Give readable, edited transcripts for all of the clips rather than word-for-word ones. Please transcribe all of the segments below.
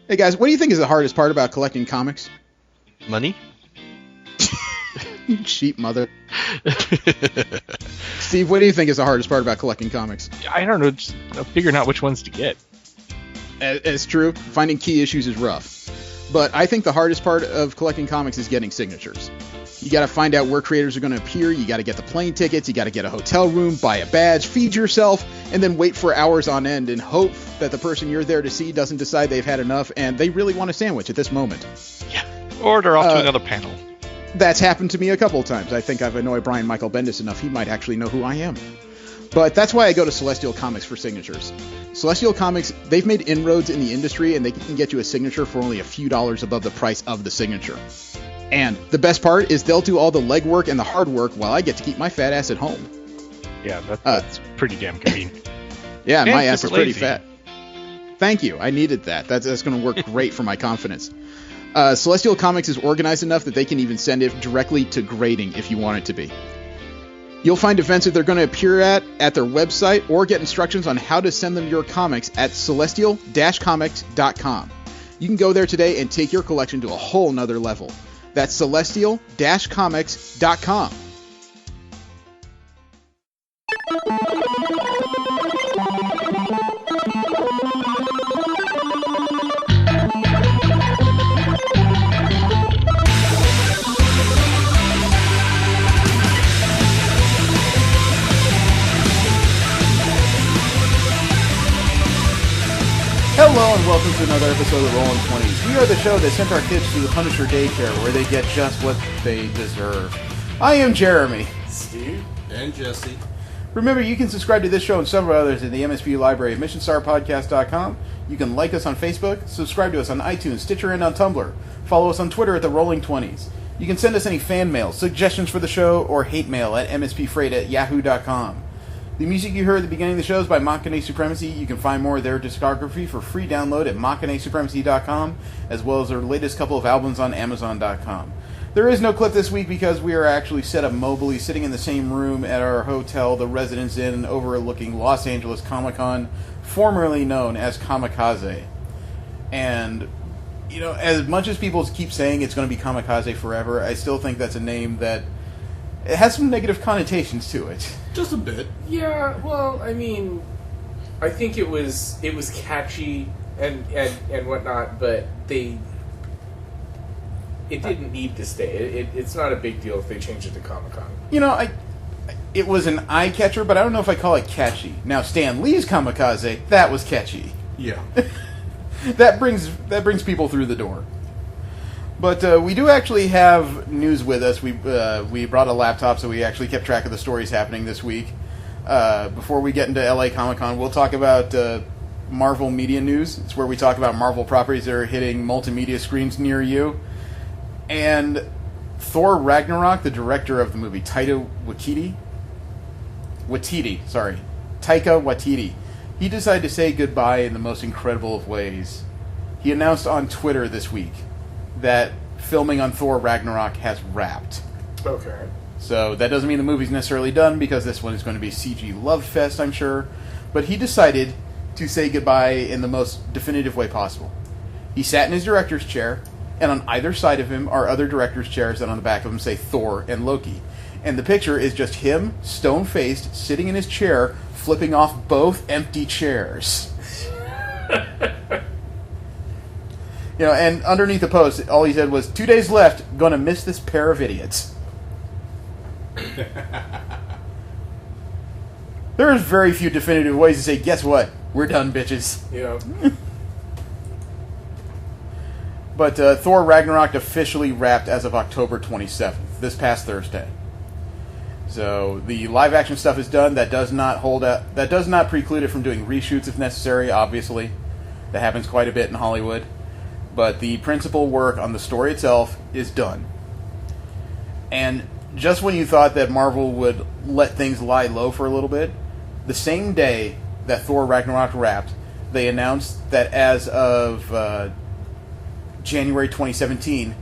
Hey guys, what do you think is the hardest part about collecting comics? Money? You cheap mother. Steve, what do you think is the hardest part about collecting comics? I don't know, just figuring out which ones to get. It's true. Finding key issues is rough. But I think the hardest part of collecting comics is getting signatures. You got to find out where creators are going to appear. You got to get the plane tickets. You got to get a hotel room, buy a badge, feed yourself, and then wait for hours on end and hope that the person you're there to see doesn't decide they've had enough and they really want a sandwich at this moment. Yeah. Or they're off to another panel. That's happened to me a couple of times. I think I've annoyed Brian Michael Bendis enough. He might actually know who I am. But that's why I go to Celestial Comics for signatures. Celestial Comics, they've made inroads in the industry, and they can get you a signature for only a few dollars above the price of the signature. And the best part is they'll do all the legwork and the hard work while I get to keep my fat ass at home. Yeah, that's pretty damn convenient. Yeah, and my ass is pretty lazy. fat. Thank you. I needed that. That's going to work great for my confidence. Celestial Comics is organized enough that they can even send it directly to grading if you want it to be. You'll find events that they're going to appear at their website or get instructions on how to send them your comics at celestial-comics.com. You can go there today and take your collection to a whole nother level. That's celestial-comics.com. Hello and welcome to another episode of Rolling 20s. We are the show that sent our kids to the Punisher daycare where they get just what they deserve. I am Jeremy. Steve. And Jesse. Remember, you can subscribe to this show and several others in the MSP library at missionstarpodcast.com. You can like us on Facebook, subscribe to us on iTunes, Stitcher, and on Tumblr. Follow us on Twitter at the Rolling 20s. You can send us any fan mail, suggestions for the show, or hate mail at mspfreight@yahoo.com. The music you heard at the beginning of the show is by Machine Supremacy. You can find more of their discography for free download at machinesupremacy.com, as well as their latest couple of albums on amazon.com. There is no clip this week because we are actually set up mobily, sitting in the same room at our hotel, the Residence Inn, overlooking Los Angeles Comic-Con, formerly known as Comikaze. And, you know, as much as people keep saying it's going to be Comikaze forever, I still think that's a name that it has some negative connotations to it. Just a bit. Yeah, well, I mean, I think it was catchy and whatnot, but it didn't need to stay. It's not a big deal if they change it to Comic-Con. You know, it was an eye catcher, but I don't know if I call it catchy. Now, Stan Lee's Comikaze, that was catchy. Yeah. that brings people through the door. But we do actually have news with us. We brought a laptop, so we actually kept track of the stories happening this week. Before we get into LA Comic-Con, we'll talk about Marvel Media News. It's where we talk about Marvel properties that are hitting multimedia screens near you. And Thor Ragnarok, the director of the movie, Taika Waititi, he decided to say goodbye in the most incredible of ways. He announced on Twitter this week that filming on Thor Ragnarok has wrapped. Okay. So that doesn't mean the movie's necessarily done, because this one is going to be CG love fest, I'm sure. But he decided to say goodbye in the most definitive way possible. He sat in his director's chair, and on either side of him are other director's chairs, and on the back of them say Thor and Loki. And the picture is just him, stone-faced, sitting in his chair, flipping off both empty chairs. You know, and underneath the post, all he said was, 2 days left, gonna miss this pair of idiots. There's very few definitive ways to say, guess what? We're done, bitches. Yeah. But Thor Ragnarok officially wrapped as of October 27th, this past Thursday. So the live-action stuff is done. That does not preclude it from doing reshoots if necessary, obviously. That happens quite a bit in Hollywood. But the principal work on the story itself is done. And just when you thought that Marvel would let things lie low for a little bit, the same day that Thor Ragnarok wrapped, they announced that as of January 2017,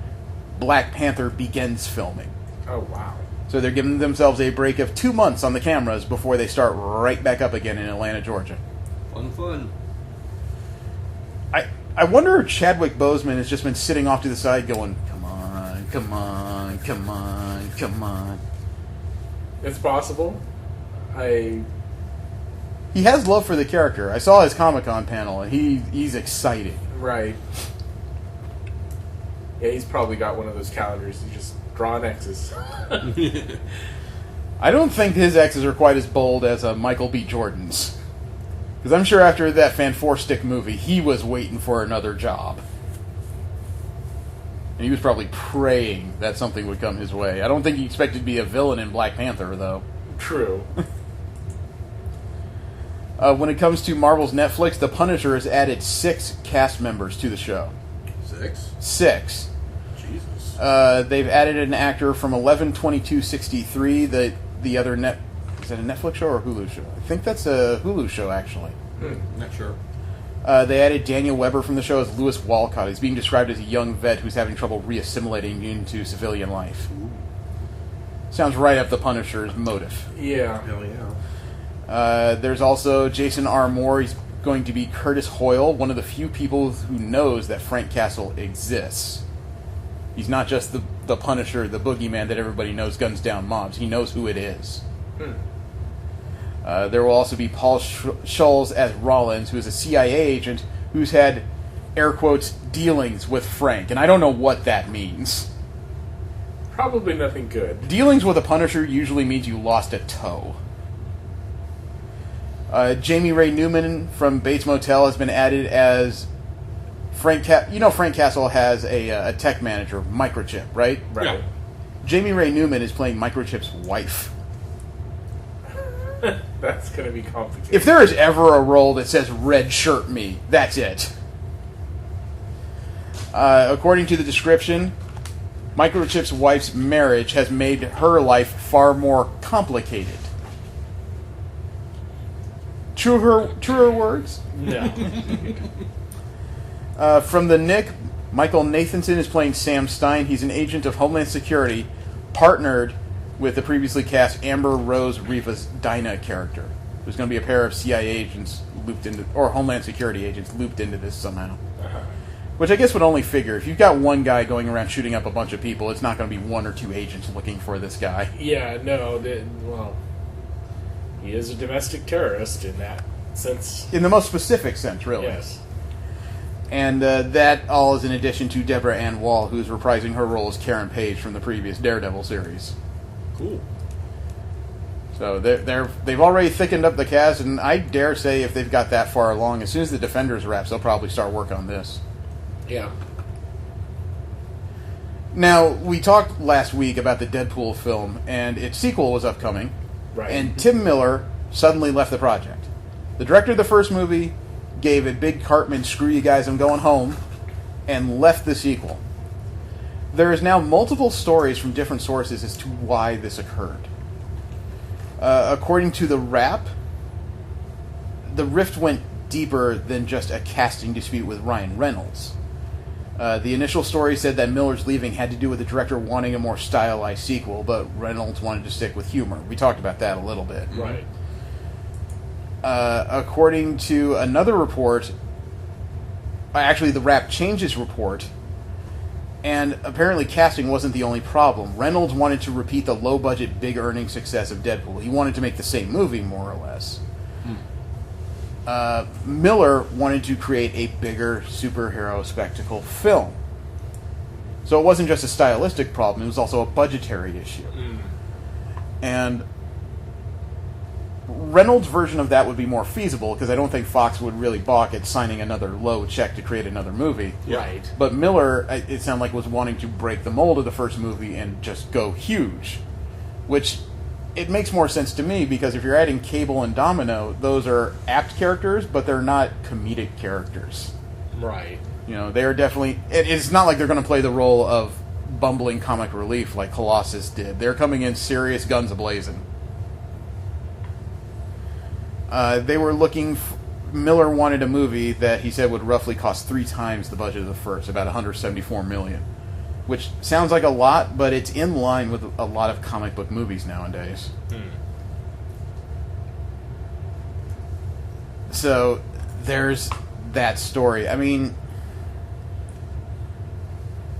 Black Panther begins filming. Oh, wow. So they're giving themselves a break of 2 months on the cameras before they start right back up again in Atlanta, Georgia. Fun. I wonder if Chadwick Boseman has just been sitting off to the side going, come on, come on, come on, come on. It's possible. He has love for the character. I saw his Comic-Con panel, and he's excited. Right. Yeah, he's probably got one of those calendars. You just draw an X's. I don't think his X's are quite as bold as Michael B. Jordan's. Because I'm sure after that Fan-4-Stick movie, he was waiting for another job. And he was probably praying that something would come his way. I don't think he expected to be a villain in Black Panther, though. True. When it comes to Marvel's Netflix, The Punisher has added 6 cast members to the show. 6? 6. Jesus. They've added an actor from 11/22/63. The other is that a Netflix show or a Hulu show? I think that's a Hulu show, actually. Not sure. They added Daniel Weber from the show as Lewis Walcott. He's being described as a young vet who's having trouble reassimilating into civilian life. Ooh. Sounds right up the Punisher's motive. Yeah. Hell yeah. There's also Jason R. Moore. He's going to be Curtis Hoyle, one of the few people who knows that Frank Castle exists. He's not just the Punisher, the boogeyman that everybody knows guns down mobs. He knows who it is. There will also be Paul Scholes as Rollins, who is a CIA agent who's had, air quotes, dealings with Frank. And I don't know what that means. Probably nothing good. Dealings with a Punisher usually means you lost a toe. Jamie Ray Newman from Bates Motel has been added as Frank Castle has a tech manager, Microchip, right? Right. Yeah. Jamie Ray Newman is playing Microchip's wife. That's going to be complicated. If there is ever a role that says red shirt me, that's it. According to the description, Microchip's wife's marriage has made her life far more complicated. Truer words? No. From the Nick, Michael Nathanson is playing Sam Stein. He's an agent of Homeland Security, partnered with the previously cast Amber Rose Rivas Dinah character. There's going to be a pair of CIA agents looped into, or Homeland Security agents looped into this somehow. Which I guess would only figure. If you've got one guy going around shooting up a bunch of people, it's not going to be 1 or 2 agents looking for this guy. Yeah, no. Well, he is a domestic terrorist in that sense. In the most specific sense, really. Yes. And that all is in addition to Deborah Ann Wall, who's reprising her role as Karen Page from the previous Daredevil series. Cool. So they've already thickened up the cast, and I dare say if they've got that far along, as soon as the Defenders wraps, they'll probably start work on this. Yeah. Now, we talked last week about the Deadpool film, and its sequel was upcoming. Right. And Tim Miller suddenly left the project. The director of the first movie gave a big Cartman, screw you guys, I'm going home, and left the sequel. There is now multiple stories from different sources as to why this occurred. According to The Wrap, the rift went deeper than just a casting dispute with Ryan Reynolds. The initial story said that Miller's leaving had to do with the director wanting a more stylized sequel, but Reynolds wanted to stick with humor. We talked about that a little bit. Right. According to another report, actually The Wrap changed his report, and apparently casting wasn't the only problem. Reynolds wanted to repeat the low-budget, big-earning success of Deadpool. He wanted to make the same movie, more or less. Miller wanted to create a bigger superhero spectacle film. So it wasn't just a stylistic problem, it was also a budgetary issue. And Reynolds' version of that would be more feasible, because I don't think Fox would really balk at signing another low check to create another movie. Right. But Miller, it sounded like, was wanting to break the mold of the first movie and just go huge. Which, it makes more sense to me, because if you're adding Cable and Domino, those are apt characters, but they're not comedic characters. Right. You know, they are definitely... It's not like they're going to play the role of bumbling comic relief like Colossus did. They're coming in serious, guns a-blazing. They were looking... Miller wanted a movie that he said would roughly cost 3 times the budget of the first, about $174 million. Which sounds like a lot, but it's in line with a lot of comic book movies nowadays. So, there's that story. I mean,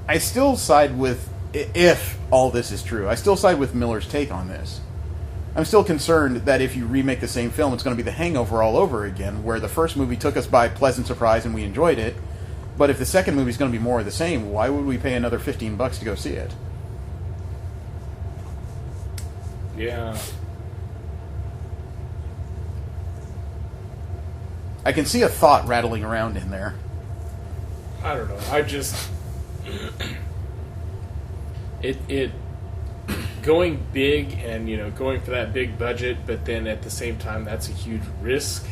I still side with, if all this is true, I still side with Miller's take on this. I'm still concerned that if you remake the same film, it's going to be The Hangover all over again, where the first movie took us by pleasant surprise and we enjoyed it. But if the second movie is going to be more of the same, why would we pay another $15 to go see it? Yeah. I can see a thought rattling around in there. I don't know. I just it going big and going for that big budget, but then at the same time that's a huge risk,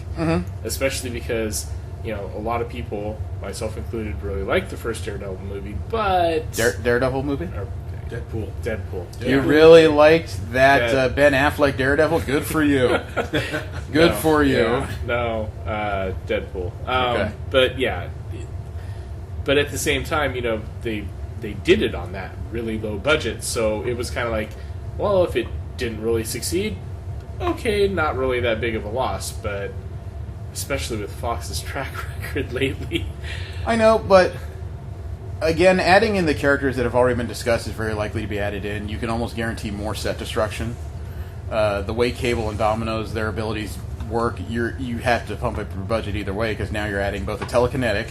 especially because a lot of people, myself included, really like the first Daredevil movie, but Daredevil movie? Or, Deadpool. You really liked that Ben Affleck Daredevil? Good for you. Good for you. Yeah, no, Deadpool. Okay. But yeah, but at the same time, they did it on that really low budget, so it was kind of like, well, if it didn't really succeed, okay, not really that big of a loss, but especially with Fox's track record lately. I know, but again, adding in the characters that have already been discussed is very likely to be added in. You can almost guarantee more set destruction. The way Cable and Domino's, their abilities work, you have to pump up your budget either way, because now you're adding both a telekinetic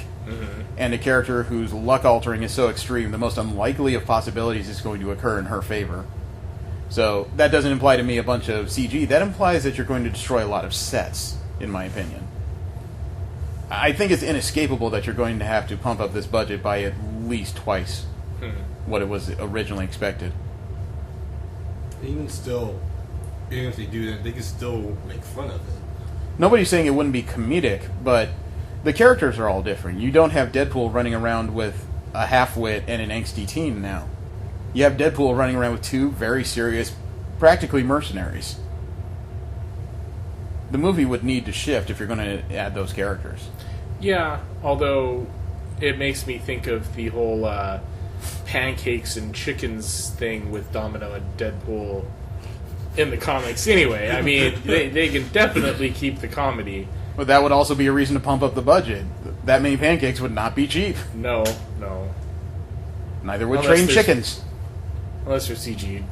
and a character whose luck altering is so extreme, the most unlikely of possibilities is going to occur in her favor. So that doesn't imply to me a bunch of CG. That implies that you're going to destroy a lot of sets, in my opinion. I think it's inescapable that you're going to have to pump up this budget by at least twice what it was originally expected. Even still, even if they do that, they can still make fun of it. Nobody's saying it wouldn't be comedic, but the characters are all different. You don't have Deadpool running around with a half-wit and an angsty teen now. You have Deadpool running around with two very serious, practically mercenaries. The movie would need to shift if you're going to add those characters. Yeah, although it makes me think of the whole pancakes and chickens thing with Domino and Deadpool in the comics anyway. I mean, they can definitely keep the comedy. But that would also be a reason to pump up the budget. That many pancakes would not be cheap. No. Neither would trained chickens. Unless they're CG.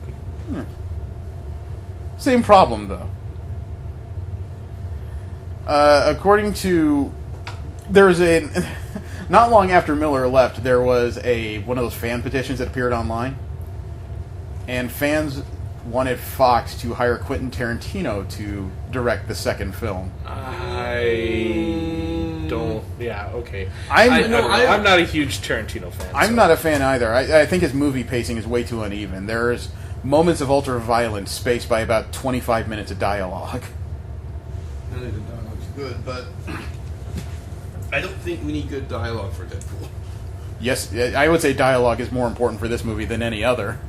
Same problem, though. According to... There's a... Not long after Miller left, there was one of those fan petitions that appeared online. And fans wanted Fox to hire Quentin Tarantino to direct the second film. I don't... Yeah, okay. I'm not a huge Tarantino fan. I'm not a fan either. I think his movie pacing is way too uneven. There's moments of ultra-violence spaced by about 25 minutes of dialogue. None of the dialogue's good, but I don't think we need good dialogue for Deadpool. Yes, I would say dialogue is more important for this movie than any other.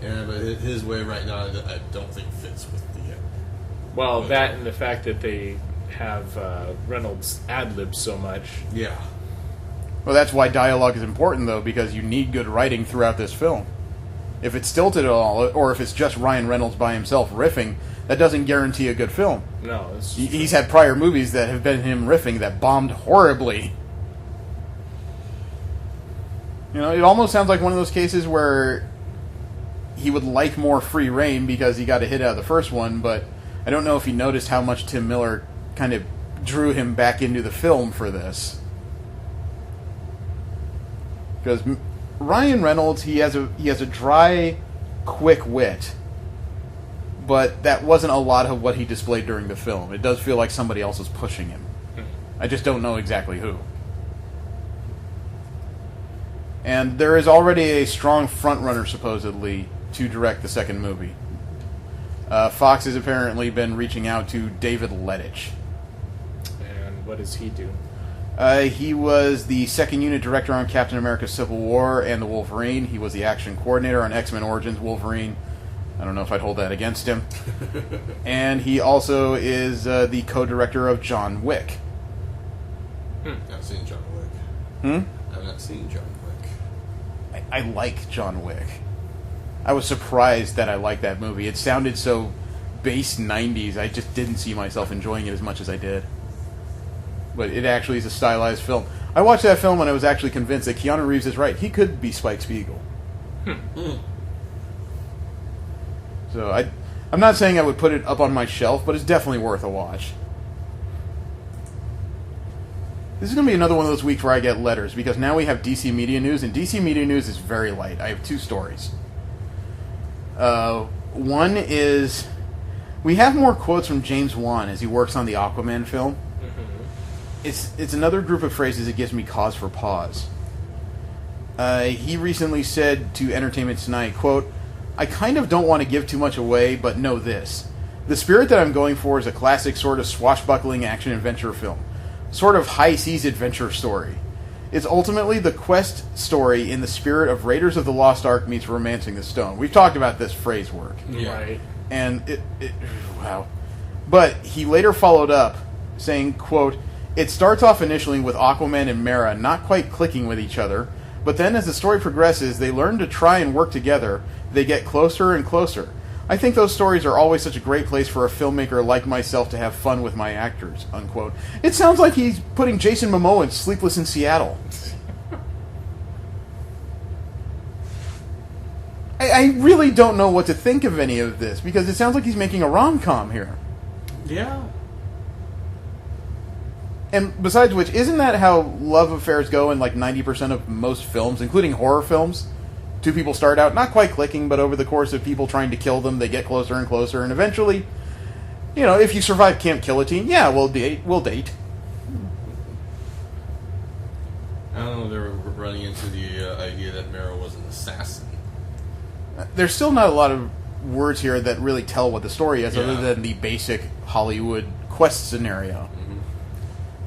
Yeah, but his way right now, I don't think fits with the... Well, that and the fact that they have Reynolds ad-lib so much. Yeah. Well, that's why dialogue is important, though, because you need good writing throughout this film. If it's stilted at all, or if it's just Ryan Reynolds by himself riffing, that doesn't guarantee a good film. No, he's had prior movies that have been him riffing that bombed horribly. It almost sounds like one of those cases where he would like more free reign because he got a hit out of the first one, but I don't know if he noticed how much Tim Miller kind of drew him back into the film for this. Because Ryan Reynolds, he has a dry, quick wit, but that wasn't a lot of what he displayed during the film. It does feel like somebody else is pushing him. I just don't know exactly who. And there is already a strong frontrunner, supposedly, to direct the second movie. Fox has apparently been reaching out to David Lettich. And what does he do? He was the second unit director on Captain America Civil War and the Wolverine. He was the action coordinator on X-Men Origins Wolverine. I don't know if I'd hold that against him. And he also is the co-director of John Wick. I've not seen John Wick. I've not seen John Wick. I like John Wick. I was surprised that I liked that movie. It sounded so base 90s. I just didn't see myself enjoying it as much as I did. But it actually is a stylized film. I watched that film and I was actually convinced that Keanu Reeves is right. He could be Spike Spiegel. So I'm not saying I would put it up on my shelf, but it's definitely worth a watch. This is going to be another one of those weeks where I get letters, because now we have DC Media News, and DC Media News is very light. I have 2 stories. One is, we have more quotes from James Wan as he works on the Aquaman film. It's another group of phrases that gives me cause for pause. He recently said to Entertainment Tonight, quote, "I kind of don't want to give too much away, but know this. The spirit that I'm going for is a classic sort of swashbuckling action-adventure film. Sort of high-seas adventure story. It's ultimately the quest story in the spirit of Raiders of the Lost Ark meets Romancing the Stone." We've talked about this phrase work. Yeah. Right. And wow. But he later followed up saying, quote, "It starts off initially with Aquaman and Mera not quite clicking with each other, but then as the story progresses, they learn to try and work together. They get closer and closer. I think those stories are always such a great place for a filmmaker like myself to have fun with my actors," unquote. It sounds like he's putting Jason Momoa in Sleepless in Seattle. I really don't know what to think of any of this, because it sounds like he's making a rom-com here. Yeah. And besides which, isn't that how love affairs go in like 90% of most films, including horror films? 2 people start out not quite clicking, but over the course of people trying to kill them, they get closer and closer, and eventually, you know, if you survive Camp Guillotine, yeah, we'll date. I don't know, they were running into the idea that Mera was an assassin. There's still not a lot of words here that really tell what the story is, other Yeah. than the basic Hollywood quest scenario.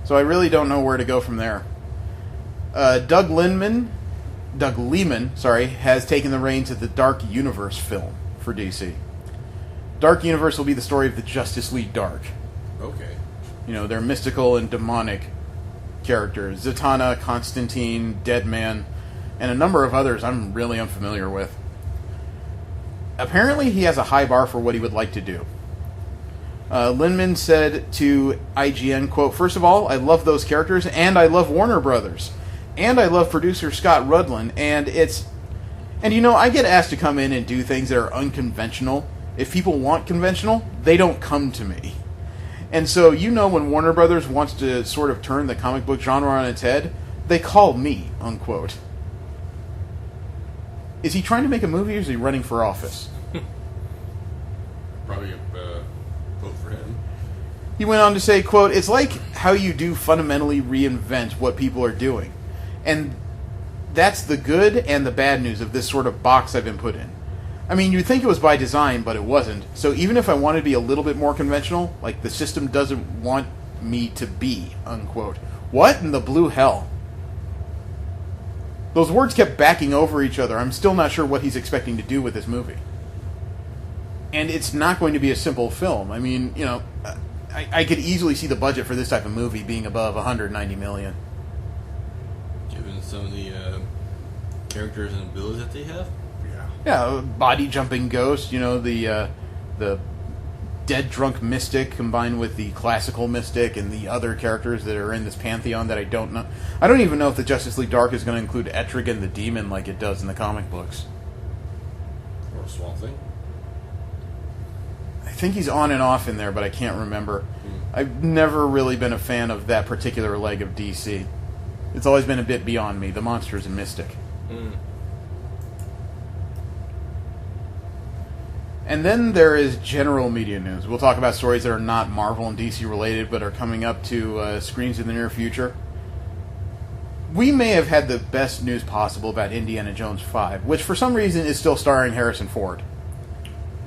So I really don't know where to go from there. Doug Lehman, has taken the reins of the Dark Universe film for DC. Dark Universe will be the story of the Justice League Dark. Okay. You know, they're mystical and demonic characters. Zatanna, Constantine, Deadman, and a number of others I'm really unfamiliar with. Apparently he has a high bar for what he would like to do. Lindman said to IGN, quote, "First of all, I love those characters, and I love Warner Brothers. And I love producer Scott Rudlin, and you know, I get asked to come in and do things that are unconventional. If people want conventional, they don't come to me. And so, you know, when Warner Brothers wants to sort of turn the comic book genre on its head, they call me," unquote. Is he trying to make a movie, or is he running for office? Probably a vote for him. He went on to say, quote, "It's like how you do fundamentally reinvent what people are doing. And that's the good and the bad news of this sort of box I've been put in. I mean, you'd think it was by design, but it wasn't. So even if I wanted to be a little bit more conventional, like the system doesn't want me to be," unquote. What in the blue hell? Those words kept backing over each other. I'm still not sure what he's expecting to do with this movie. And it's not going to be a simple film. I mean, you know, I could easily see the budget for this type of movie being above $190 million. Given some of the characters and abilities that they have? Yeah, body jumping ghost, you know, the dead drunk mystic combined with the classical mystic and the other characters that are in this pantheon that I don't know. I don't even know if the Justice League Dark is going to include Etrigan the Demon like it does in the comic books. Or Swamp Thing? I think he's on and off in there, but I can't remember. I've never really been a fan of that particular leg of DC. It's always been a bit beyond me, the monsters and mystic. And then there is general media news. We'll talk about stories that are not Marvel and DC related, but are coming up to screens in the near future. We may have had the best news possible about Indiana Jones 5, which for some reason is still starring Harrison Ford.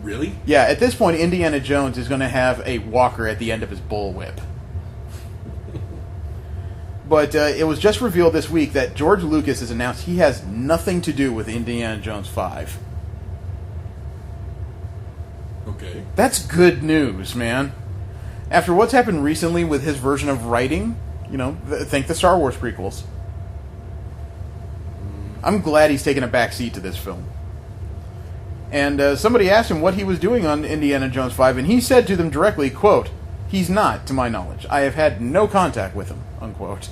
Really? Yeah, at this point, Indiana Jones is going to have a walker at the end of his bullwhip. But it was just revealed this week that George Lucas has announced he has nothing to do with Indiana Jones 5. Okay. That's good news, man. After what's happened recently with his version of writing, you know, think the Star Wars prequels. I'm glad he's taken a back seat to this film. And somebody asked him what he was doing on Indiana Jones 5, and he said to them directly, quote, "He's not, to my knowledge. I have had no contact with him," unquote.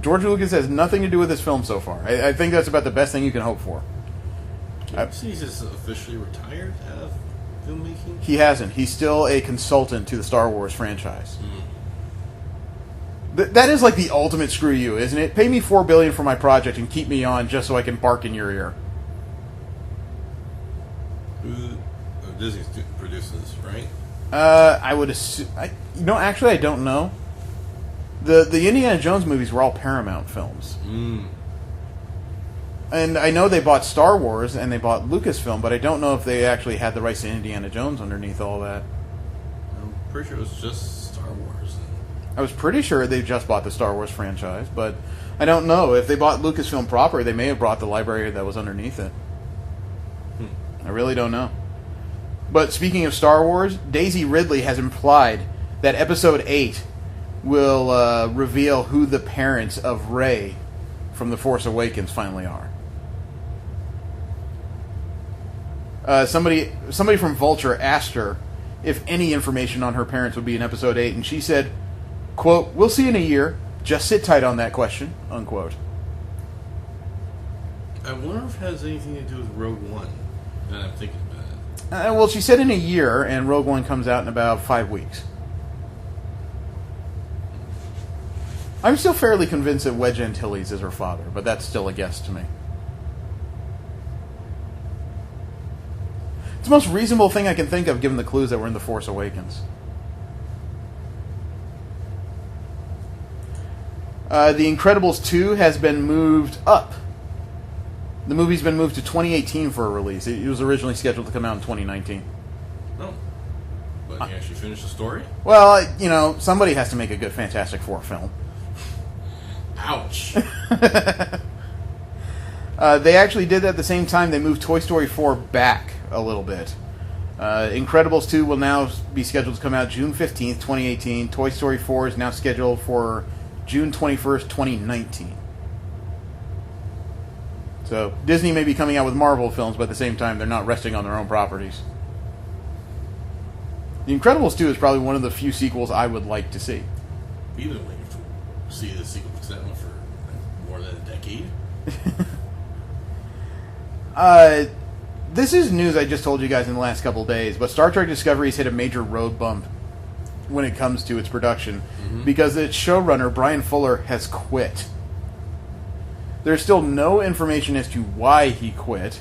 George Lucas has nothing to do with this film so far. I think that's about the best thing you can hope for. He's just officially retired out of filmmaking? He hasn't. He's still a consultant to the Star Wars franchise. That is like the ultimate screw you, isn't it? Pay me $4 billion for my project and keep me on just so I can bark in your ear. Disney's producing this, right? I would assume... actually, I don't know. The Indiana Jones movies were all Paramount films. And I know they bought Star Wars and they bought Lucasfilm, but I don't know if they actually had the rights to Indiana Jones underneath all that. I'm pretty sure it was just Star Wars. I was pretty sure they just bought the Star Wars franchise, but I don't know. If they bought Lucasfilm proper, they may have bought the library that was underneath it. I really don't know. But speaking of Star Wars, Daisy Ridley has implied that Episode 8 will reveal who the parents of Rey from The Force Awakens finally are. Somebody from Vulture asked her if any information on her parents would be in Episode 8, and she said, quote, "We'll see in a year. Just sit tight on that question," unquote. I wonder if it has anything to do with Rogue One. Now I'm thinking about it. Well, she said in a year, and Rogue One comes out in about 5 weeks. I'm still fairly convinced that Wedge Antilles is her father, but that's still a guess to me. It's the most reasonable thing I can think of given the clues that were in The Force Awakens. The Incredibles 2 has been moved up. The movie's been moved to 2018 for a release. It was originally scheduled to come out in 2019. Oh. But you actually finished the story? Well, somebody has to make a good Fantastic Four film. Ouch. They actually did that at the same time. They moved Toy Story 4 back a little bit. Incredibles 2 will now be scheduled to come out June 15th, 2018. Toy Story 4 is now scheduled for June 21st, 2019. So Disney may be coming out with Marvel films, but at the same time, they're not resting on their own properties. The Incredibles 2 is probably one of the few sequels I would like to see. We've been waiting to see the sequel to that one for more than a decade. This is news I just told you guys in the last couple of days, but Star Trek Discovery's hit a major road bump when it comes to its production because its showrunner, Brian Fuller, has quit. There's still no information as to why he quit.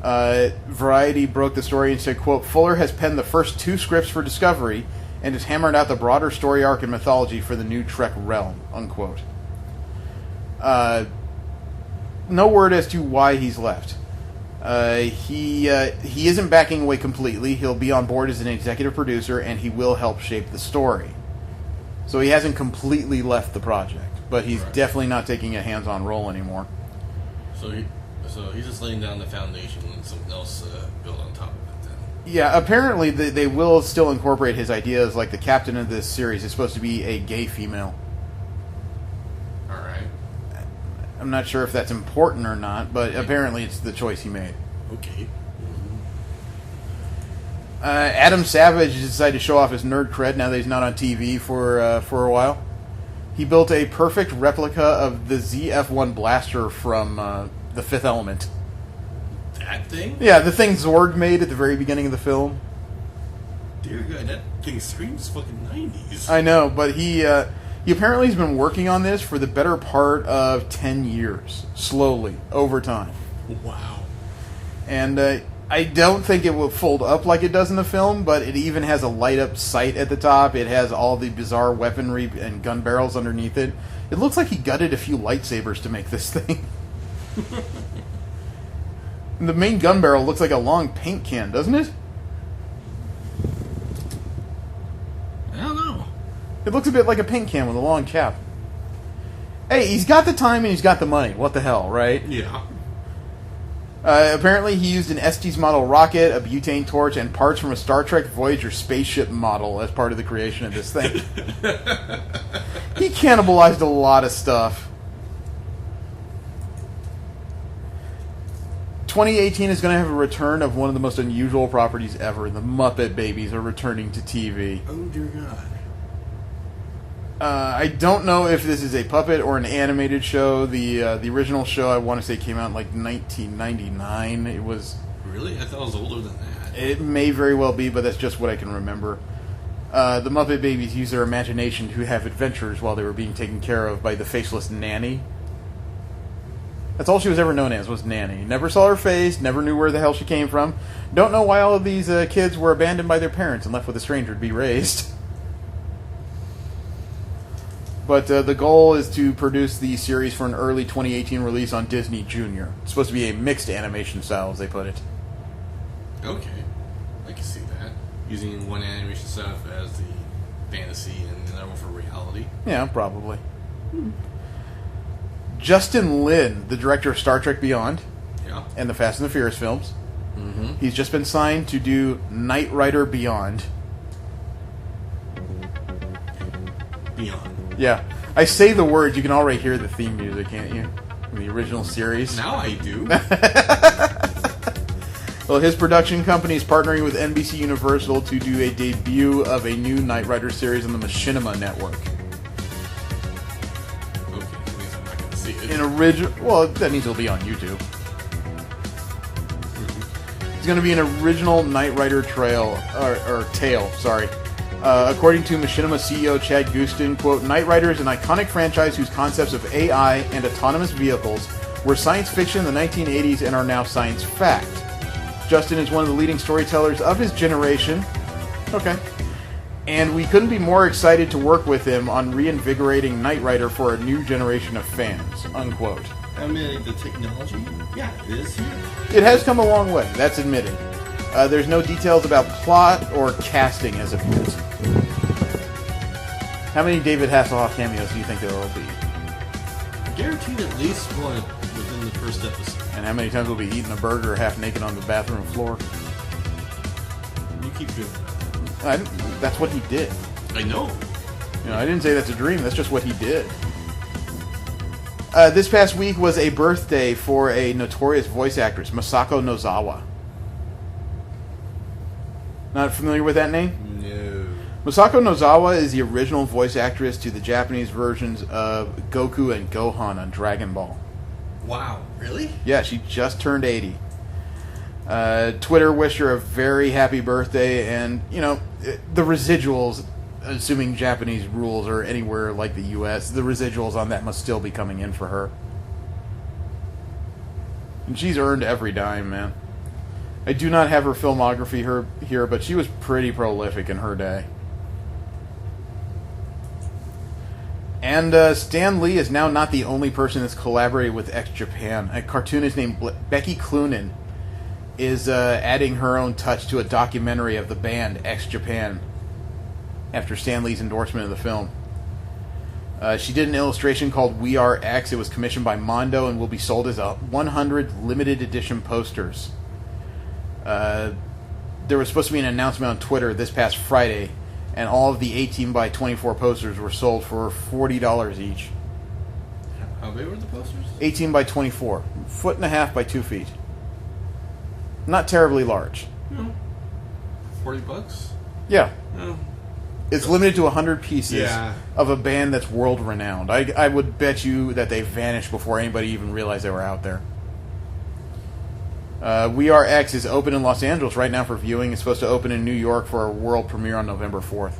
Variety broke the story and said, quote, "Fuller has penned the first 2 scripts for Discovery and has hammered out the broader story arc and mythology for the new Trek realm," unquote. No word as to why he's left. He isn't backing away completely. He'll be on board as an executive producer, and he will help shape the story. So he hasn't completely left the project, but he's definitely not taking a hands-on role anymore. So he's just laying down the foundation and something else built on top of it then. Yeah, apparently they will still incorporate his ideas, like the captain of this series is supposed to be a gay female. Alright. I'm not sure if that's important or not, but apparently it's the choice he made. Okay. Adam Savage has decided to show off his nerd cred now that he's not on TV for a while. He built a perfect replica of the ZF-1 blaster from The Fifth Element. That thing? Yeah, the thing Zorg made at the very beginning of the film. Dear God, that thing screams fucking 90s. I know, but he apparently has been working on this for the better part of 10 years. Slowly, over time. Wow. And I don't think it will fold up like it does in the film, but it even has a light-up sight at the top. It has all the bizarre weaponry and gun barrels underneath it. It looks like he gutted a few lightsabers to make this thing. And the main gun barrel looks like a long paint can, doesn't it? I don't know. It looks a bit like a paint can with a long cap. Hey, he's got the time and he's got the money. What the hell, right? Yeah. Apparently he used an Estes model rocket, a butane torch, and parts from a Star Trek Voyager spaceship model as part of the creation of this thing. He cannibalized a lot of stuff. 2018 is going to have a return of one of the most unusual properties ever. The Muppet Babies are returning to TV. Oh, dear God. I don't know if this is a puppet or an animated show. The original show, I want to say, came out in like 1999. It was... Really? I thought it was older than that. It may very well be, but that's just what I can remember. The Muppet Babies use their imagination to have adventures while they were being taken care of by the faceless nanny. That's all she was ever known as, was Nanny. Never saw her face, never knew where the hell she came from. Don't know why all of these kids were abandoned by their parents and left with a stranger to be raised. But the goal is to produce the series for an early 2018 release on Disney Junior. It's supposed to be a mixed animation style, as they put it. Okay. I can see that. Using one animation style as the fantasy and another one for reality. Yeah, probably. Justin Lin, the director of Star Trek Beyond and the Fast and the Furious films, he's just been signed to do Knight Rider Beyond. Beyond. Yeah. I say the words, you can already hear the theme music, can't you? From the original series. Now I do. Well, his production company is partnering with NBC Universal to do a debut of a new Knight Rider series on the Machinima network. Okay, that means I'm not going to see it. Well, that means it'll be on YouTube. It's going to be an original Knight Rider tale. According to Machinima CEO Chad Gustin, quote, Knight Rider is an iconic franchise whose concepts of AI and autonomous vehicles were science fiction in the 1980s and are now science fact. Justin is one of the leading storytellers of his generation. Okay. And we couldn't be more excited to work with him on reinvigorating Knight Rider for a new generation of fans, unquote. I mean, the technology, yeah, it is here. It has come a long way, that's admitted. There's no details about plot or casting as of yet. How many David Hasselhoff cameos do you think there will be? Guaranteed at least one within the first episode. And how many times will be eating a burger half naked on the bathroom floor? You keep doing that. That's what he did. I know. You know, I didn't say that's a dream, that's just what he did. This past week was a birthday for a notorious voice actress, Masako Nozawa. Not familiar with that name? No. Masako Nozawa is the original voice actress to the Japanese versions of Goku and Gohan on Dragon Ball. Wow, really? Yeah, she just turned 80. Twitter wished her a very happy birthday, and, you know, the residuals, assuming Japanese rules are anywhere like the U.S., the residuals on that must still be coming in for her. And she's earned every dime, man. I do not have her filmography here, but she was pretty prolific in her day. And Stan Lee is now not the only person that's collaborated with X Japan. A cartoonist named Becky Cloonan is adding her own touch to a documentary of the band X Japan after Stan Lee's endorsement of the film. She did an illustration called We Are X. It was commissioned by Mondo and will be sold as 100 limited edition posters. There was supposed to be an announcement on Twitter this past Friday, and all of the 18 by 24 posters were sold for $40 each. How big were the posters? 18 by 24. 1.5 by 2 feet. Not terribly large. No. $40? Yeah. No. It's limited to 100 pieces Yeah. of a band that's world-renowned. I would bet you that they vanished before anybody even realized they were out there. We Are X is open in Los Angeles right now for viewing. It's supposed to open in New York for a world premiere on November 4th.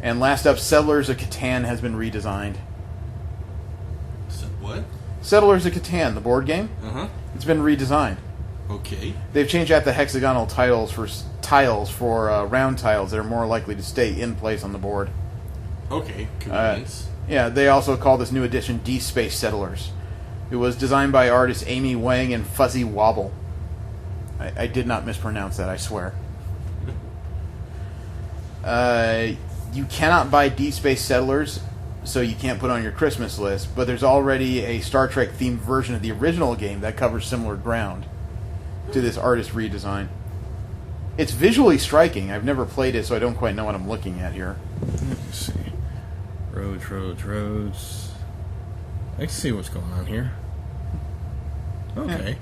And last up, Settlers of Catan has been redesigned. What? Settlers of Catan, the board game, it's been redesigned. Okay. They've changed out the hexagonal tiles for round tiles that are more likely to stay in place on the board. Okay. Convenience. Yeah, they also call this new edition Deep Space Settlers. It was designed by artists Amy Wang and Fuzzy Wobble. I did not mispronounce that, I swear. You cannot buy Deep Space Settlers, so you can't put it on your Christmas list, but there's already a Star Trek-themed version of the original game that covers similar ground to this artist redesign. It's visually striking. I've never played it, so I don't quite know what I'm looking at here. Let's see. Roads. I see what's going on here. Okay.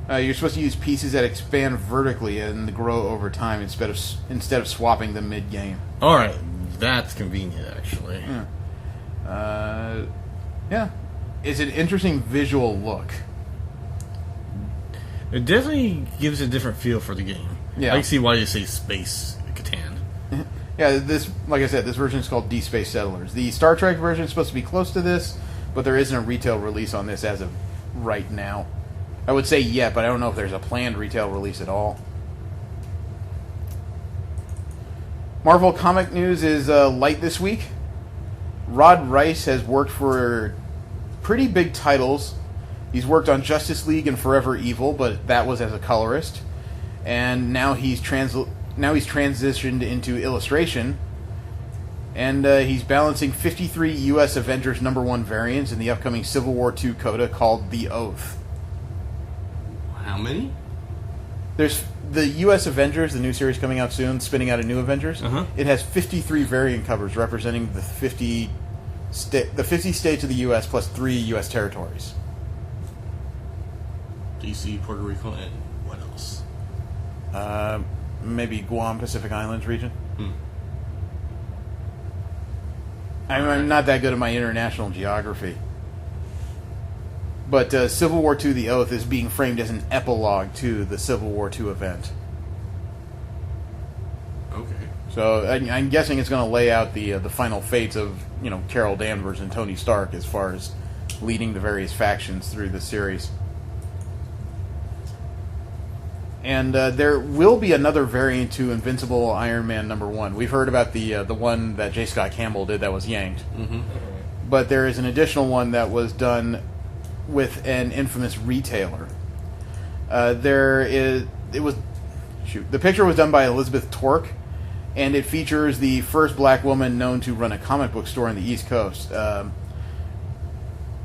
You're supposed to use pieces that expand vertically and grow over time instead of swapping them mid-game. All right, that's convenient, actually. Yeah. It's an interesting visual look. It definitely gives a different feel for the game. Yeah. I can see why you say Space Catan. Yeah, this, like I said, this version is called Deep Space Settlers. The Star Trek version is supposed to be close to this, but there isn't a retail release on this as of right now. I would say yet, but I don't know if there's a planned retail release at all. Marvel comic news is light this week. Rod Reiss has worked for pretty big titles. He's worked on Justice League and Forever Evil, but that was as a colorist. And now he's transitioned into illustration. And he's balancing 53 U.S. Avengers #1 variants in the upcoming Civil War II coda called The Oath. How many? There's the U.S. Avengers, the new series coming out soon, spinning out a new Avengers. It has 53 variant covers representing the 50 states of the U.S. plus 3 U.S. territories. DC, Puerto Rico, and what else? Maybe Guam, Pacific Islands region. I'm not that good at my international geography. But Civil War II The Oath is being framed as an epilogue to the Civil War II event. Okay. So I'm guessing it's going to lay out the final fates of Carol Danvers and Tony Stark as far as leading the various factions through the series. And there will be another variant to Invincible Iron Man #1. We've heard about the one that J. Scott Campbell did that was yanked. But there is an additional one that was done with an infamous retailer. The picture was done by Elizabeth Tork, and it features the first black woman known to run a comic book store on the East Coast.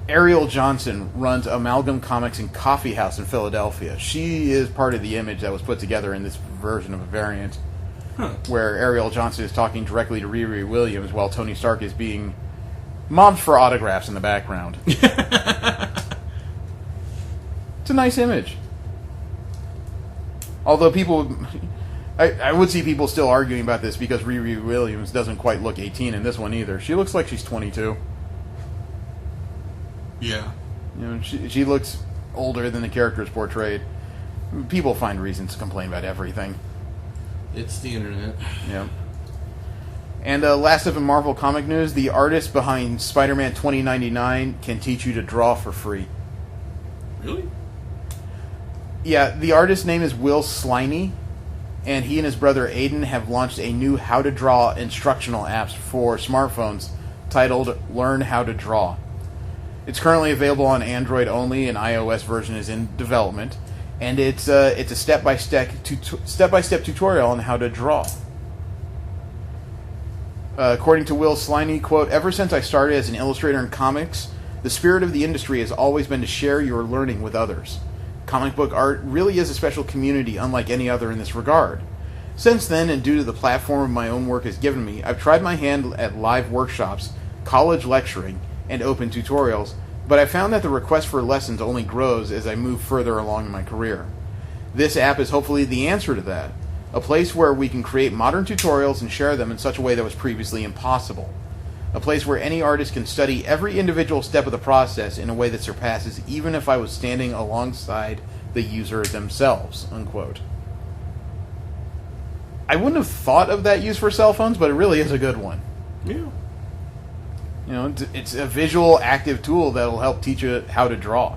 Ariel Johnson runs Amalgam Comics and Coffee House in Philadelphia. She is part of the image that was put together in this version of a variant, where Ariel Johnson is talking directly to Riri Williams while Tony Stark is being mobbed for autographs in the background. It's a nice image. Although I would see people still arguing about this because Riri Williams doesn't quite look 18 in this one either. She looks like she's 22. Yeah. She looks older than the character is portrayed. People find reasons to complain about everything. It's the internet. Yeah. And last up in Marvel comic news, the artist behind Spider-Man 2099 can teach you to draw for free. Really? Yeah, the artist's name is Will Sliney, and he and his brother Aiden have launched a new how to draw instructional apps for smartphones titled Learn How to Draw. It's currently available on Android only, and iOS version is in development, and it's a step-by-step tutorial on how to draw. According to Will Sliney, quote, "Ever since I started as an illustrator in comics, the spirit of the industry has always been to share your learning with others. Comic book art really is a special community unlike any other in this regard. Since then, and due to the platform my own work has given me, I've tried my hand at live workshops, college lecturing, and open tutorials, but I found that the request for lessons only grows as I move further along in my career. This app is hopefully the answer to that, a place where we can create modern tutorials and share them in such a way that was previously impossible. A place where any artist can study every individual step of the process in a way that surpasses even if I was standing alongside the user themselves," unquote. I wouldn't have thought of that use for cell phones, but it really is a good one. Yeah. It's a visual, active tool that'll help teach you how to draw.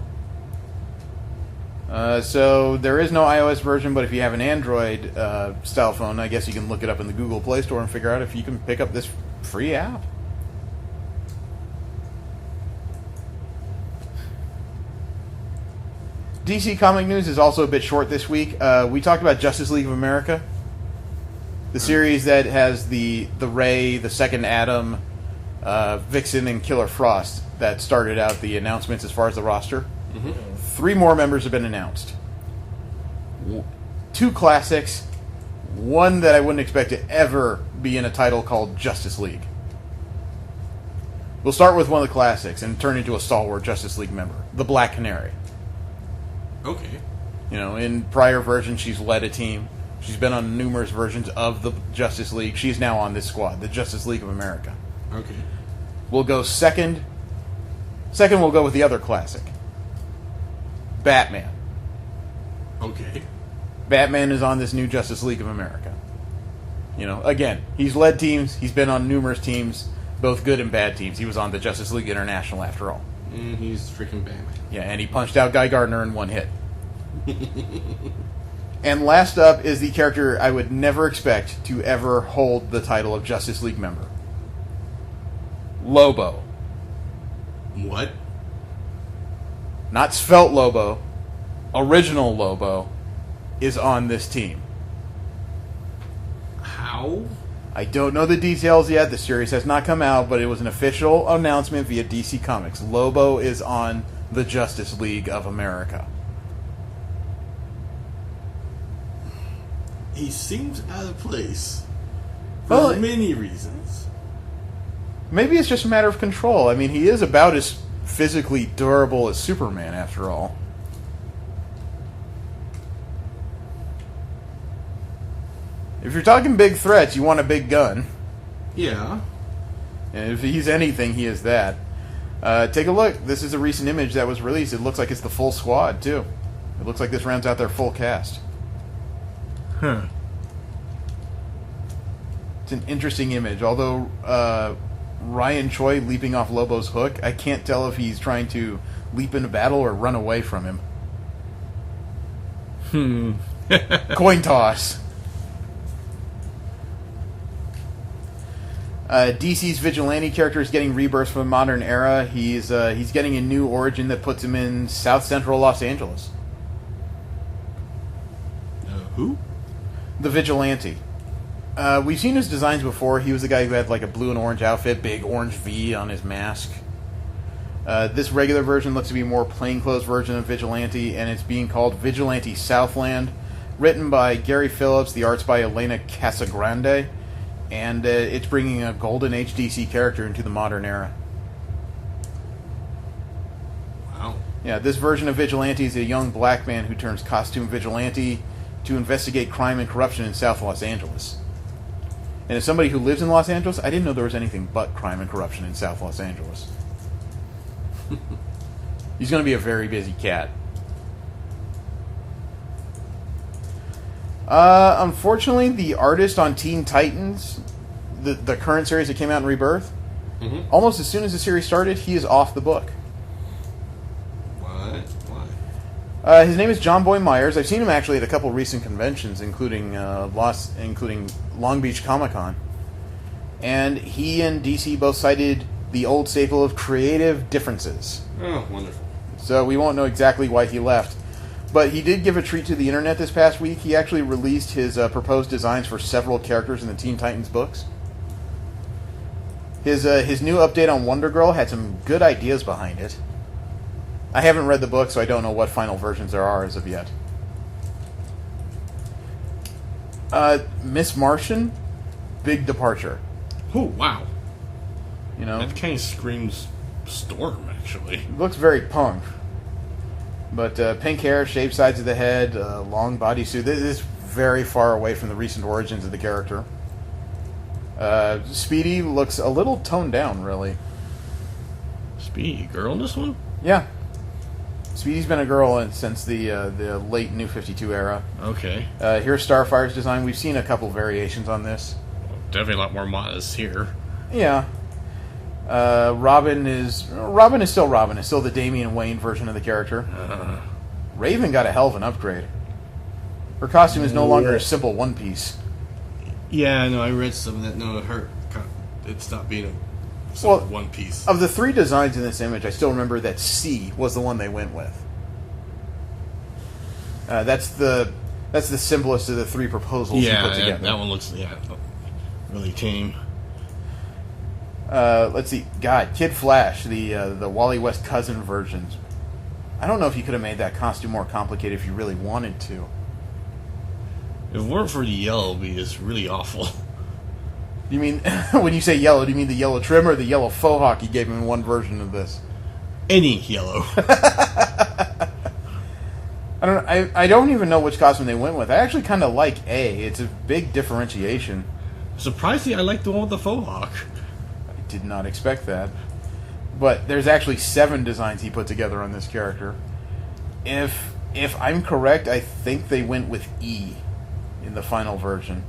So there is no iOS version, but if you have an Android style phone, I guess you can look it up in the Google Play Store and figure out if you can pick up this free app. DC comic news is also a bit short this week. We talked about Justice League of America, the series that has the Ray, the Second Adam, Vixen, and Killer Frost that started out the announcements as far as the roster. 3 more members have been announced. 2 classics, 1 that I wouldn't expect to ever be in a title called Justice League. We'll start with one of the classics and turn into a stalwart Justice League member, the Black Canary. Okay. In prior versions, she's led a team. She's been on numerous versions of the Justice League. She's now on this squad, the Justice League of America. Okay. We'll go second. Second, we'll go with the other classic. Batman. Okay. Batman is on this new Justice League of America. Again, he's led teams. He's been on numerous teams, both good and bad teams. He was on the Justice League International, after all. And he's freaking Batman. Yeah, and he punched out Guy Gardner in one hit. And last up is the character I would never expect to ever hold the title of Justice League member. Lobo. What? Not Svelte Lobo. Original Lobo is on this team. How? I don't know the details yet. The series has not come out, but it was an official announcement via DC Comics. Lobo is on the Justice League of America. He seems out of place for many reasons. Maybe it's just a matter of control. I mean, he is about as physically durable as Superman, after all. If you're talking big threats, you want a big gun. Yeah. And if he's anything, he is that. Take a look. This is a recent image that was released. It looks like it's the full squad, too. It looks like this rounds out their full cast. Huh. It's an interesting image. Although Ryan Choi leaping off Lobo's hook, I can't tell if he's trying to leap into battle or run away from him. Coin toss. DC's Vigilante character is getting rebirth from the modern era. He's getting a new origin that puts him in South Central Los Angeles. Who? The Vigilante. We've seen his designs before. He was the guy who had like a blue and orange outfit, big orange V on his mask. This regular version looks to be a more plainclothes version of Vigilante, and it's being called Vigilante Southland. Written by Gary Phillips, the art's by Elena Casagrande, and it's bringing a golden age DC character into the modern era. Wow. Yeah, this version of Vigilante is a young black man who turns costume vigilante to investigate crime and corruption in South Los Angeles. And as somebody who lives in Los Angeles, I didn't know there was anything but crime and corruption in South Los Angeles. He's going to be a very busy cat. Unfortunately, the artist on Teen Titans, the current series that came out in Rebirth, almost as soon as the series started, he is off the book. What? Why? His name is John Boy Myers. I've seen him actually at a couple recent conventions, including Long Beach Comic-Con. And he and DC both cited the old staple of creative differences. Oh, wonderful. So we won't know exactly why he left. But he did give a treat to the internet this past week. He actually released his proposed designs for several characters in the Teen Titans books. His new update on Wonder Girl had some good ideas behind it. I haven't read the book, so I don't know what final versions there are as of yet. Miss Martian, big departure. Oh, wow. You know, That kind of screams Storm, actually. looks very punk. But pink hair, shaved sides of the head, long bodysuit. This is very far away from the recent origins of the character. Speedy looks a little toned down, really. Speedy, girl in this one? Yeah. Speedy's been a girl since the late New 52 era. Okay. Here's Starfire's design. We've seen a couple variations on this. Definitely a lot more modest here. Yeah. Robin is still Robin. It's still the Damian Wayne version of the character. Raven got a hell of an upgrade. Her costume is no longer a simple one piece. Yeah, no, I read some of that. No, it stopped being a simple one piece. Of the three designs in this image, I still remember that C was the one they went with. That's the simplest of the three proposals you put together. That one looks really tame. Let's see. God, Kid Flash, the Wally West cousin versions. I don't know if you could have made that costume more complicated if you really wanted to. If it weren't for the yellow, it would be just really awful. You mean, when you say yellow, do you mean the yellow trim or the yellow faux hawk you gave him in one version of this? Any yellow. I don't even know which costume they went with. I actually kind of like A. It's a big differentiation. Surprisingly, I like the one with the faux hawk. I did not expect that. But there's actually 7 designs he put together on this character. If I'm correct, I think they went with E in the final version.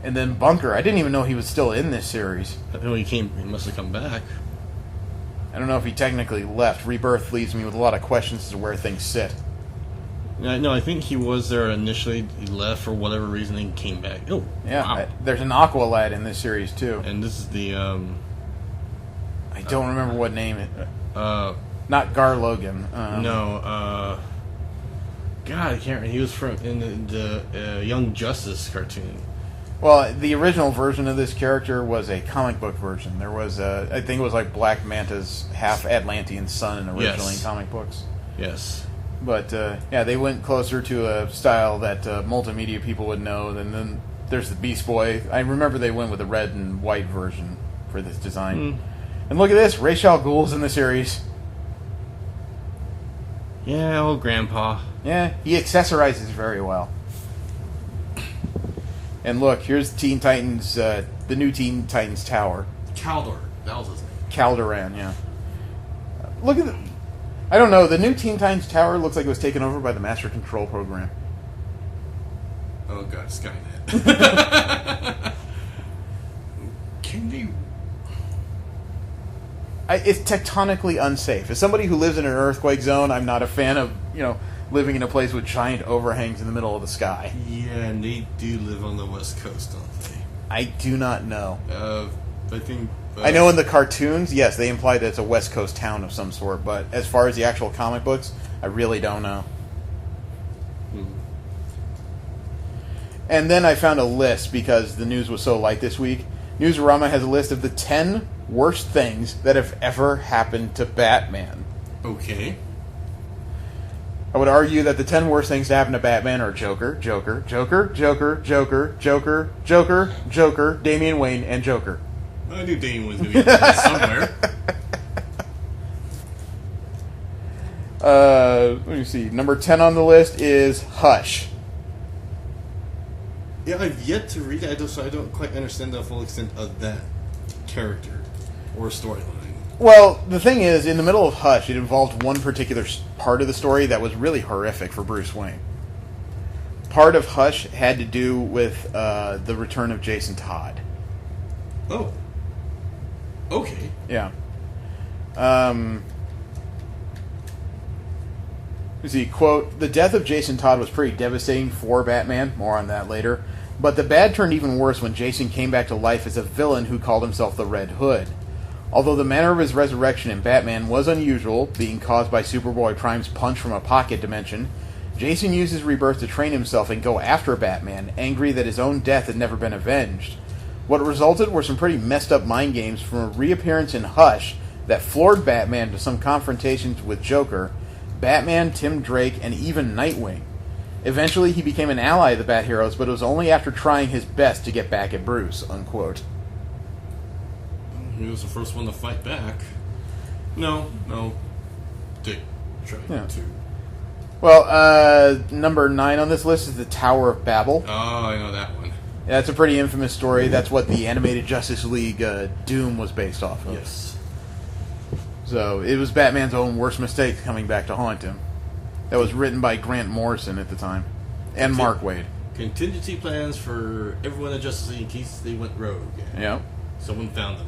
And then Bunker, I didn't even know he was still in this series. Oh, he must have come back. I don't know if he technically left. Rebirth leaves me with a lot of questions as to where things sit. No, I think he was there initially. He left for whatever reason and came back. Oh, yeah. wow. There's an Aqua lad in this series too. And this is the I don't remember what name it. Not Gar Logan. God, I can't remember. He was in the Young Justice cartoon. Well, the original version of this character was a comic book version. There was I think it was like Black Manta's half Atlantean son originally in comic books. Yes. But yeah, they went closer to a style that multimedia people would know. And then there's the Beast Boy. I remember they went with a red and white version for this design. And look at this, Ra's al Ghul's in the series. Yeah, old Grandpa. Yeah, he accessorizes very well. And look, here's Teen Titans, the new Teen Titans Tower. Kaldor, that was his name. Calderan, yeah. Look at the... I don't know, the new Teen Titans Tower looks like it was taken over by the Master Control program. Oh god, Skynet. Can they... It's tectonically unsafe. As somebody who lives in an earthquake zone, I'm not a fan of, living in a place with giant overhangs in the middle of the sky. Yeah, and they do live on the West Coast, don't they? I do not know. I think... I know in the cartoons, yes, they imply that it's a West Coast town of some sort, but as far as the actual comic books, I really don't know. And then I found a list, because the news was so light this week. Newsarama has a list of the 10 worst things that have ever happened to Batman. Okay. I would argue that the 10 worst things to happen to Batman are Joker, Joker, Joker, Joker, Joker, Joker, Joker, Joker, Damian Wayne, and Joker. I knew Damian was going to be in there somewhere. Let me see. Number 10 on the list is Hush. Yeah, I've yet to read it, so I don't quite understand the full extent of that character or storyline. Well, the thing is, in the middle of Hush, it involved one particular part of the story that was really horrific for Bruce Wayne. Part of Hush had to do with the return of Jason Todd. Oh. Okay. Yeah. You see, quote, "The death of Jason Todd was pretty devastating for Batman. More on that later. But the bad turned even worse when Jason came back to life as a villain who called himself the Red Hood. Although the manner of his resurrection in Batman was unusual, being caused by Superboy Prime's punch from a pocket dimension, Jason used his rebirth to train himself and go after Batman, angry that his own death had never been avenged. What resulted were some pretty messed up mind games from a reappearance in Hush that floored Batman to some confrontations with Joker, Batman, Tim Drake, and even Nightwing. Eventually he became an ally of the Bat Heroes, but it was only after trying his best to get back at Bruce," unquote. He was the first one to fight back. No. Dick tried to. Well, number 9 on this list is the Tower of Babel. Oh, I know that one. Yeah, that's a pretty infamous story. That's what the animated Justice League Doom was based off of. Yes. So it was Batman's own worst mistake coming back to haunt him. That was written by Grant Morrison at the time. And Mark Waid. Contingency plans for everyone in Justice League in case they went rogue. Yeah. Someone found them.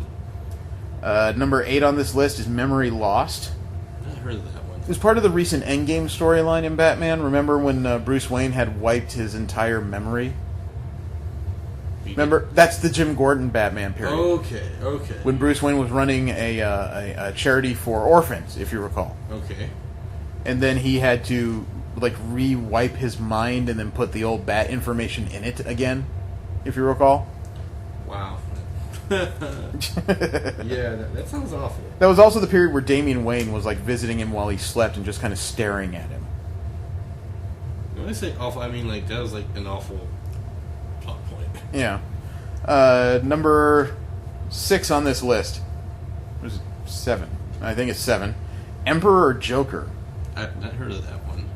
Number 8 on this list is Memory Lost. I heard of that one. It was part of the recent Endgame storyline in Batman. Remember when Bruce Wayne had wiped his entire memory? Remember, that's the Jim Gordon Batman period. Okay. When Bruce Wayne was running a charity for orphans, if you recall. Okay. And then he had to re-wipe his mind and then put the old bat information in it again, if you recall. Wow. Yeah, that sounds awful. That was also the period where Damian Wayne was visiting him while he slept and just kind of staring at him. When I say awful, I mean that was an awful plot point. Yeah. Number 6 on this list. Was it 7? I think it's 7. Emperor Joker. I've not heard of that one.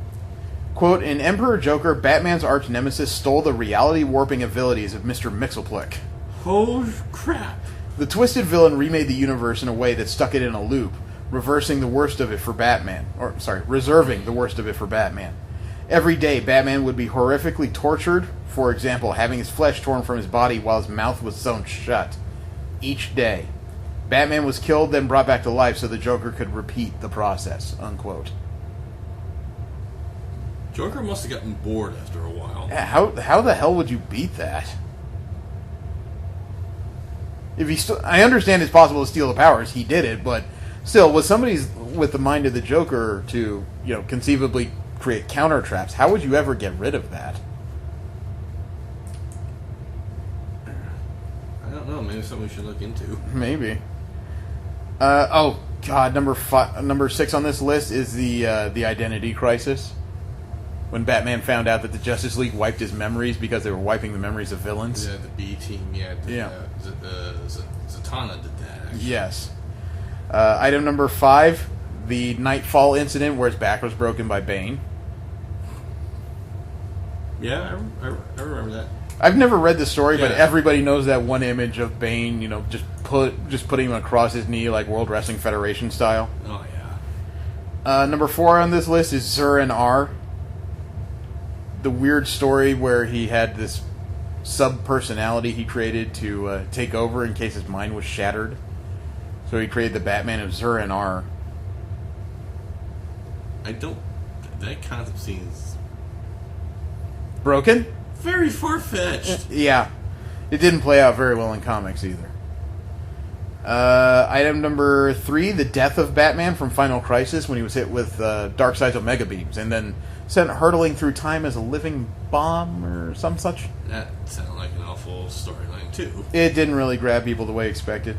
Quote, in Emperor Joker, Batman's arch nemesis stole the reality warping abilities of Mr. Mxyzptlk. Oh, crap. The twisted villain remade the universe in a way that stuck it in a loop, reversing the worst of it for Batman. Reserving the worst of it for Batman. Every day, Batman would be horrifically tortured, for example, having his flesh torn from his body while his mouth was sewn shut. Each day. Batman was killed, then brought back to life so the Joker could repeat the process, unquote. Joker must have gotten bored after a while. How the hell would you beat that? If he I understand it's possible to steal the powers. He did it, but still, with somebody with the mind of the Joker to, conceivably create counter traps, how would you ever get rid of that? I don't know. Maybe something we should look into. Maybe. Oh God, number 6 on this list is the identity crisis. When Batman found out that the Justice League wiped his memories because they were wiping the memories of villains. Yeah, the B team. Yeah. Zatanna did that. Actually. Yes. Item number 5, the Nightfall incident where his back was broken by Bane. Yeah, I remember that. I've never read the story, but Yeah. everybody knows that one image of Bane, just putting him across his knee like World Wrestling Federation style. Oh yeah. Number 4 on this list is Zur-En-Arrh. The weird story where he had this sub-personality he created to take over in case his mind was shattered. So he created the Batman of Zur-En-Arrh. That concept seems Broken? very far-fetched. Yeah. It didn't play out very well in comics either. Item number 3, the death of Batman from Final Crisis when he was hit with Darkseid's Omega Beams and then sent hurtling through time as a living bomb or some such. That sounded like an awful storyline, too. It didn't really grab people the way expected.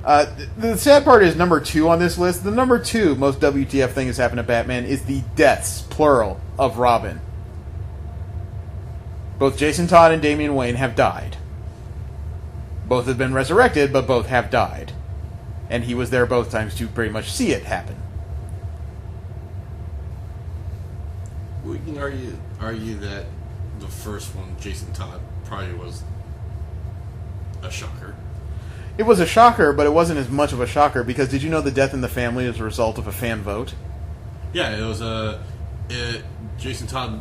The sad part is number 2 on this list. The number 2 most WTF thing that's happened to Batman is the deaths, plural, of Robin. Both Jason Todd and Damian Wayne have died. Both have been resurrected, but both have died. And he was there both times to pretty much see it happen. We can argue that the first one, Jason Todd, probably was a shocker. It was a shocker, but it wasn't as much of a shocker because did you know the death in the family is a result of a fan vote? Yeah, it was Jason Todd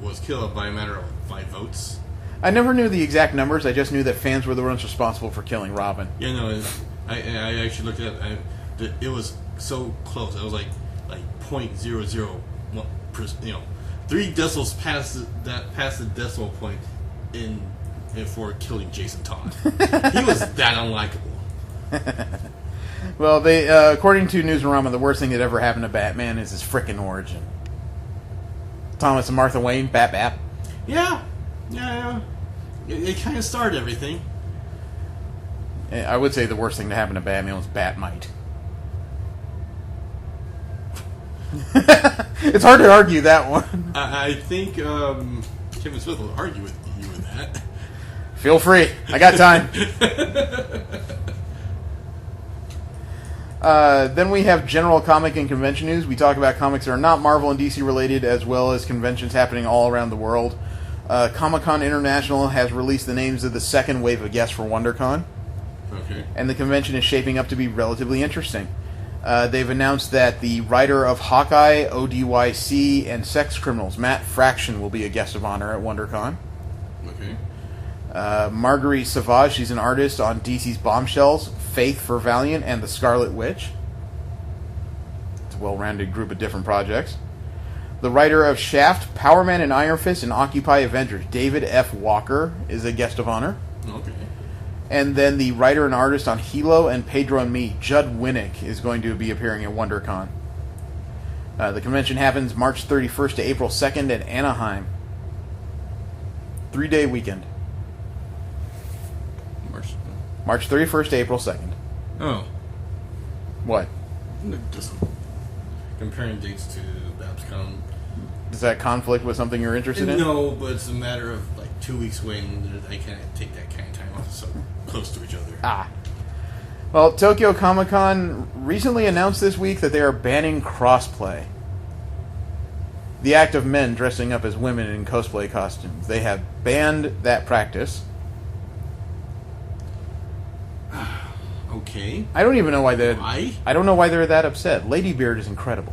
was killed by a matter of 5 votes. I never knew the exact numbers. I just knew that fans were the ones responsible for killing Robin. Yeah, no, I actually looked at it. It was so close. It was like 0.001%. 3 decimals past the decimal point in for killing Jason Todd. He was that unlikable. Well, they according to Newsarama, the worst thing that ever happened to Batman is his frickin' origin. Thomas and Martha Wayne, Bat. Yeah. It kind of started everything. I would say the worst thing to happen to Batman was Batmite. It's hard to argue that one. I think Kevin Smith will argue with you with that. Feel free. I got time. Then we have general comic and convention news. We talk about comics that are not Marvel and DC related, as well as conventions happening all around the world. Comic-Con International has released the names of the second wave of guests for WonderCon. Okay. And the convention is shaping up to be relatively interesting. They've announced that the writer of Hawkeye, ODYC, and Sex Criminals, Matt Fraction, will be a guest of honor at WonderCon. Okay. Marguerite Sauvage, she's an artist on DC's Bombshells, Faith for Valiant, and The Scarlet Witch. It's a well-rounded group of different projects. The writer of Shaft, Power Man, and Iron Fist, and Occupy Avengers, David F. Walker, is a guest of honor. Okay. And then the writer and artist on Hilo and Pedro and Me, Judd Winnick, is going to be appearing at WonderCon. The convention happens March 31st to April 2nd in Anaheim. 3-day weekend. March 31st to April 2nd. Oh. What? Just comparing dates to BabsCon. Does that conflict with something you're interested in? No, but it's a matter of 2 weeks when I can't take that kind of time off so close to each other. Well, Tokyo Comic Con recently announced this week that they are banning crossplay. the act of men dressing up as women in cosplay costumes. They have banned that practice. Okay. I don't even know why they're... Why? I don't know why they're that upset. Lady Beard is incredible.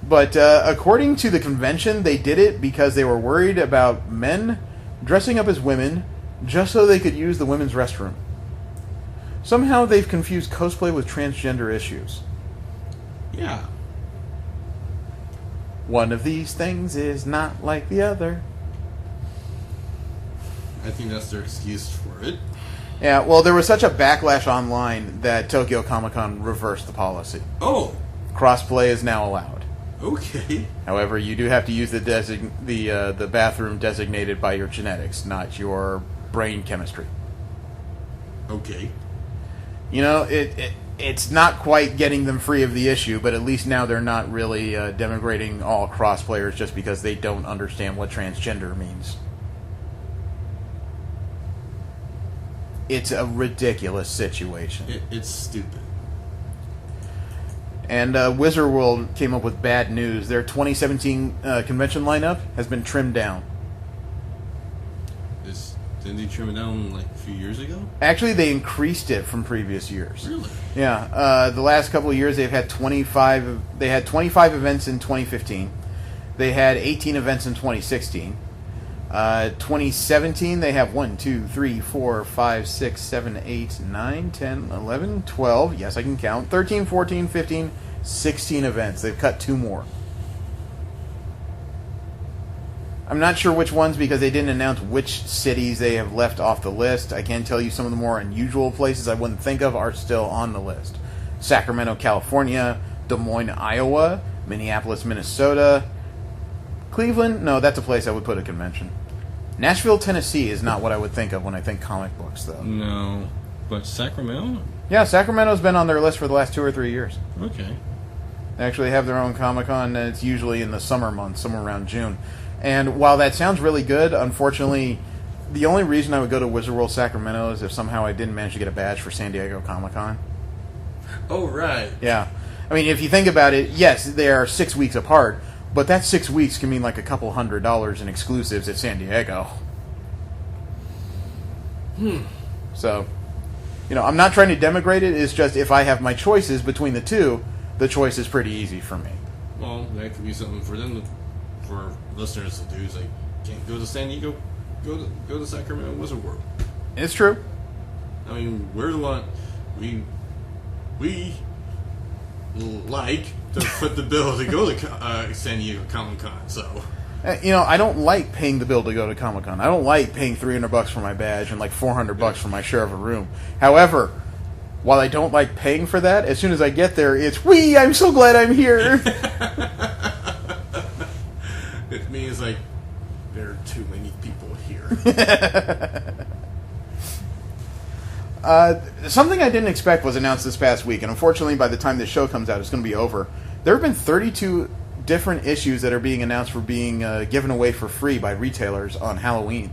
But according to the convention, they did it because they were worried about men dressing up as women just so they could use the women's restroom. Somehow they've confused cosplay with transgender issues. Yeah. One of these things is not like the other. I think that's their excuse for it. Yeah, well, there was such a backlash online that Tokyo Comic-Con reversed the policy. Oh. Crossplay is now allowed. Okay. However, you do have to use the bathroom designated by your genetics, not your brain chemistry. Okay. You know, it's not quite getting them free of the issue, but at least now they're not really denigrating all cross players just because they don't understand what transgender means. It's a ridiculous situation. It's stupid. And Wizard World came up with bad news. Their 2017 convention lineup has been trimmed down. Didn't they trim it down like a few years ago? Actually, they increased it from previous years. Really? Yeah. The last couple of years, they've had 25. They had 25 events in 2015. They had 18 events in 2016. 2017, they have 1, 2, 3, 4, 5, 6, 7, 8, 9, 10, 11, 12. Yes, I can count. 13, 14, 15, 16 events. They've cut 2 more. I'm not sure which ones because they didn't announce which cities they have left off the list. I can tell you some of the more unusual places I wouldn't think of are still on the list. Sacramento, California, Des Moines, Iowa, Minneapolis, Minnesota, Cleveland. No, that's a place I would put a convention. Nashville, Tennessee is not what I would think of when I think comic books, though. No. But Sacramento? Yeah, Sacramento's been on their list for the last 2 or 3 years. Okay. They actually have their own Comic-Con, and it's usually in the summer months, somewhere around June. And while that sounds really good, unfortunately, the only reason I would go to Wizard World Sacramento is if somehow I didn't manage to get a badge for San Diego Comic-Con. Oh, right. Yeah. I mean, if you think about it, yes, they are 6 weeks apart, but that 6 weeks can mean like a couple $100 in exclusives at San Diego. So, you know, I'm not trying to demigrate it, it's just if I have my choices between the two, the choice is pretty easy for me. Well, that could be something for them, for listeners to do. Is like, can't go to San Diego, go to Sacramento Wizard World. It's true. I mean, we're the one we like to foot the bill to go to San Diego Comic Con. So, You know, I don't like paying the bill to go to Comic Con. I don't like paying $300 for my badge and like $400 for my share of a room. However, while I don't like paying for that, as soon as I get there, it's wee! I'm so glad I'm here. It means like there are too many people here. Something I didn't expect was announced this past week, and unfortunately, by the time this show comes out, it's going to be over. There have been 32 different issues that are being announced for being given away for free by retailers on Halloween.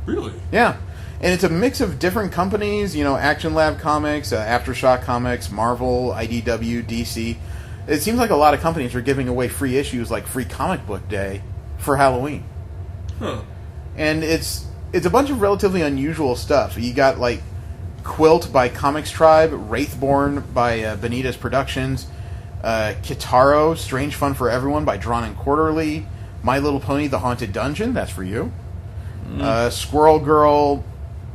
Really? Yeah. And it's a mix of different companies, you know, Action Lab Comics, Aftershock Comics, Marvel, IDW, DC. It seems like a lot of companies are giving away free issues like Free Comic Book Day for Halloween. Huh. And it's a bunch of relatively unusual stuff. You got, like, Quilt by Comics Tribe, Wraithborn by Benitez Productions, Kitaro, Strange Fun for Everyone by Drawn and Quarterly, My Little Pony, The Haunted Dungeon, that's for you. Squirrel Girl,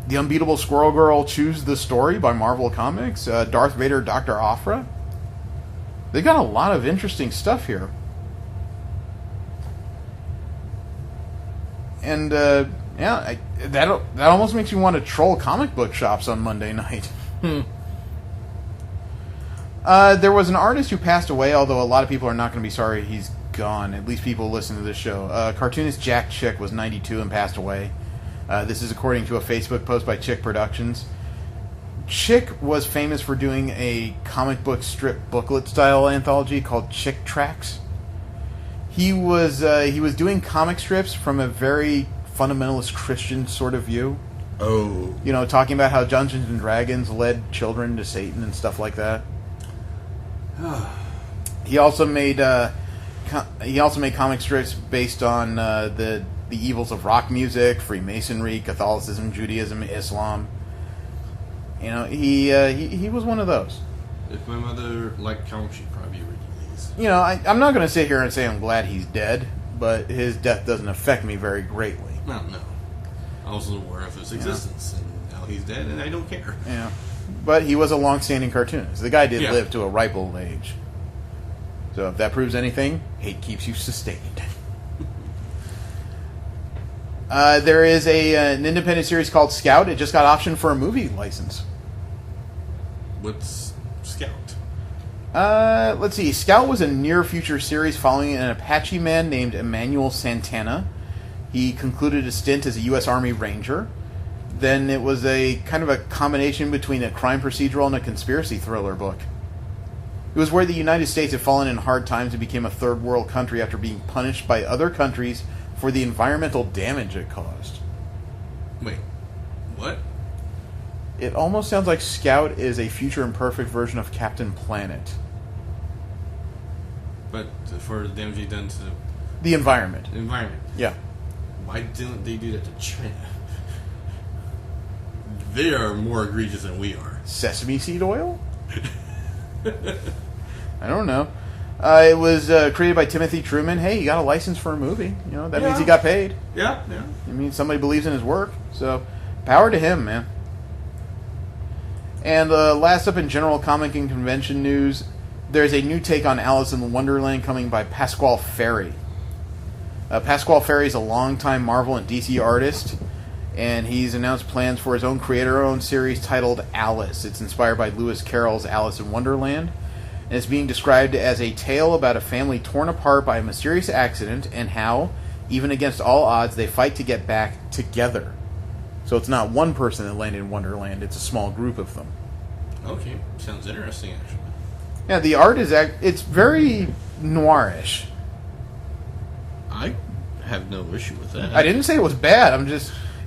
The Unbeatable Squirrel Girl, Choose the Story by Marvel Comics, Darth Vader, Dr. Aphra. They got a lot of interesting stuff here. And, yeah, that almost makes you want to troll comic book shops on Monday night. There was an artist who passed away, although a lot of people are not going to be sorry he's gone. At least people listen to this show. Cartoonist Jack Chick was 92 and passed away. This is according to a Facebook post by Chick Productions. Chick was famous for doing a comic book strip booklet style anthology called Chick Tracks. He was doing comic strips from a very fundamentalist Christian sort of view. Oh. You know, talking about how Dungeons and Dragons led children to Satan and stuff like that. He also made he also made comic strips based on the evils of rock music, Freemasonry, Catholicism, Judaism, Islam. You know, he was one of those. If my mother liked comics, she'd probably be reading these. You know, I'm not going to sit here and say I'm glad he's dead, but his death doesn't affect me very greatly. No. I wasn't aware of his existence, and now he's dead, and I don't care. Yeah. But he was a long-standing cartoonist. The guy did Yeah. live to a ripe old age. So if that proves anything, hate keeps you sustained. There is an independent series called Scout. It just got optioned for a movie license. What's Scout? Let's see. Scout was a near-future series following an Apache man named Emmanuel Santana. He concluded a stint as a U.S. Army Ranger. Then it was a kind of a combination between a crime procedural and a conspiracy thriller book. It was where the United States had fallen in hard times and became a third world country after being punished by other countries for the environmental damage it caused. Wait, what? It almost sounds like Scout is a future imperfect version of Captain Planet. But for the damage they done to The environment. the environment, Yeah. why didn't they do that to China? They are more egregious than we are. Sesame seed oil? I don't know. It was created by Timothy Truman. Hey, he got a license for a movie. You know, that means he got paid. Yeah. It means somebody believes in his work. So, power to him, man. And last up in general comic and convention news, there's a new take on Alice in Wonderland coming by Pasquale Ferry. Pasquale Ferry is a longtime Marvel and DC artist, and he's announced plans for his own creator-owned series titled Alice. It's inspired by Lewis Carroll's Alice in Wonderland, and it's being described as a tale about a family torn apart by a mysterious accident and how, even against all odds, they fight to get back together. So it's not one person that landed in Wonderland, it's a small group of them. Okay, sounds interesting, actually. Yeah, the art is it's very noirish. I have no issue with that. I didn't say it was bad.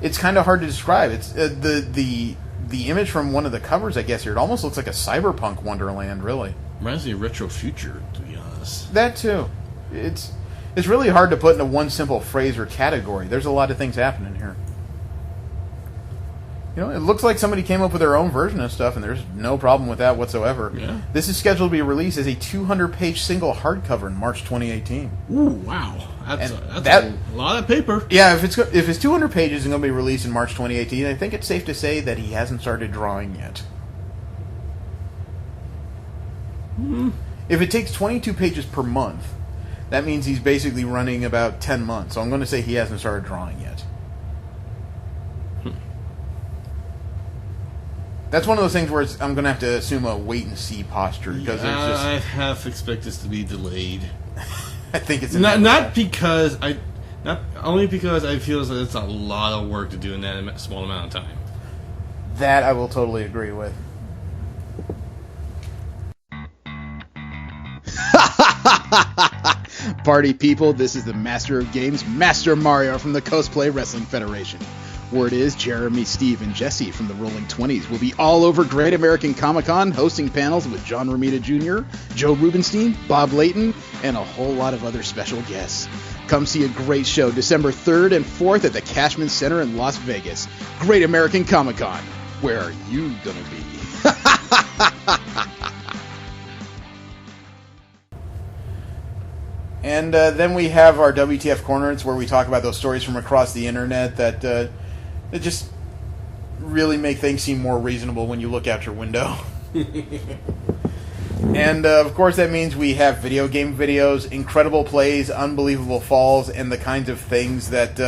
It's kind of hard to describe. It's the image from one of the covers, I guess here. It almost looks like a cyberpunk Wonderland, really. Reminds me of Retro Future, to be honest. That too. It's really hard to put into one simple phrase or category. There's a lot of things happening here. You know, it looks like somebody came up with their own version of stuff, and there's no problem with that whatsoever. Yeah. This is scheduled to be released as a 200-page single hardcover in March 2018. Ooh, wow. That's that- a lot of paper. Yeah, if it's 200 pages and going to be released in March 2018, I think it's safe to say that he hasn't started drawing yet. If it takes 22 pages per month, that means he's basically running about 10 months. So I'm going to say he hasn't started drawing yet. That's one of those things where I'm going to have to assume a wait-and-see posture. Because I half expect this to be delayed. I think it's... Not only because I feel that it's a lot of work to do in that small amount of time. That I will totally agree with. Party people, this is the Master of Games, Master Mario from the Cosplay Wrestling Federation. Word is Jeremy, Steve, and Jesse from the Rolling 20s will be all over Great American Comic-Con hosting panels with John Romita Jr., Joe Rubenstein, Bob Layton, and a whole lot of other special guests. Come see a great show December 3rd and 4th at the Cashman Center in Las Vegas. Great American Comic-Con. Where are you gonna be? And then we have our WTF Corners, where we talk about those stories from across the internet that just really make things seem more reasonable when you look out your window. And, of course, that means we have video game videos, incredible plays, unbelievable falls, and the kinds of things that,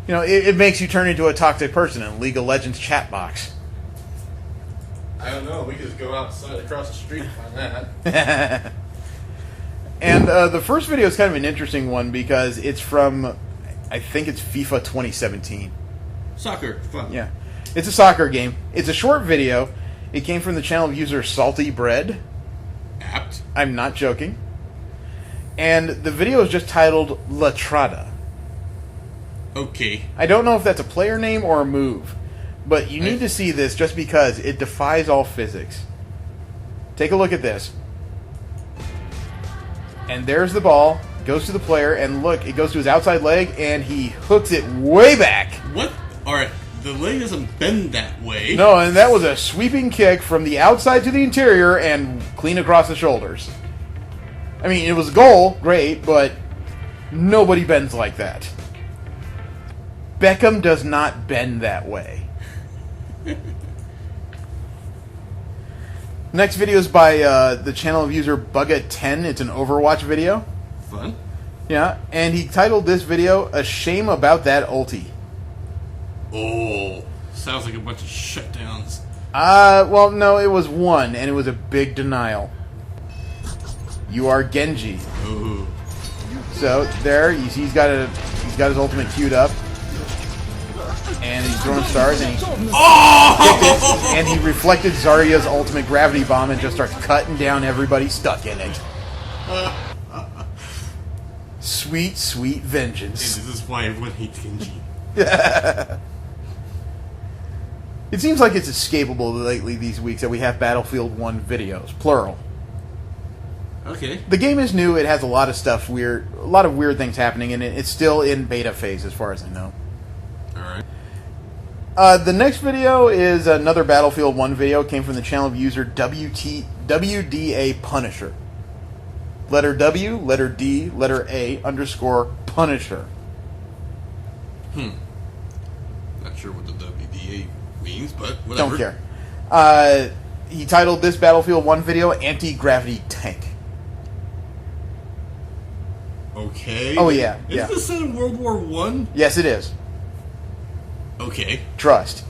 it makes you turn into a toxic person in League of Legends chat box. I don't know. We could just go outside across the street and find that. And the first video is kind of an interesting one because it's from, I think it's FIFA 2017. Soccer, fun. Yeah. It's a soccer game. It's a short video. It came from the channel of user Salty Bread. Apt. I'm not joking. And the video is just titled La Trada. Okay. I don't know if that's a player name or a move, but you need to see this just because it defies all physics. Take a look at this. And there's the ball. Goes to the player, and look, it goes to his outside leg, and he hooks it way back. What? Alright, the leg doesn't bend that way. No, and that was a sweeping kick from the outside to the interior and clean across the shoulders. I mean, it was a goal, great, but nobody bends like that. Beckham does not bend that way. Next video is by the channel of user Bugga10. It's an Overwatch video. Fun. Yeah, and he titled this video, "A Shame About That Ulti." Oh, sounds like a bunch of shutdowns. Well, no, it was one, and it was a big denial. You are Genji. Ooh. So there, you see, he's got his ultimate queued up, and he's throwing stars, and he kicked it, and he reflected Zarya's ultimate gravity bomb and just starts cutting down everybody stuck in it. Sweet, sweet vengeance. And this is why everyone hates Genji. It seems like it's escapable lately these weeks that we have Battlefield 1 videos, plural. Okay. The game is new. It has a lot of stuff weird, a lot of weird things happening in it. It's still in beta phase, as far as I know. Alright. The next video is another Battlefield 1 video. It came from the channel of user WDA Punisher. Letter W, letter D, letter A, _ Punisher. Not sure what the WDA means, but whatever. Don't care. He titled this Battlefield 1 video, "Anti-Gravity Tank." Okay. Oh, yeah, Is yeah. this in World War One? Yes, it is. Okay. Trust.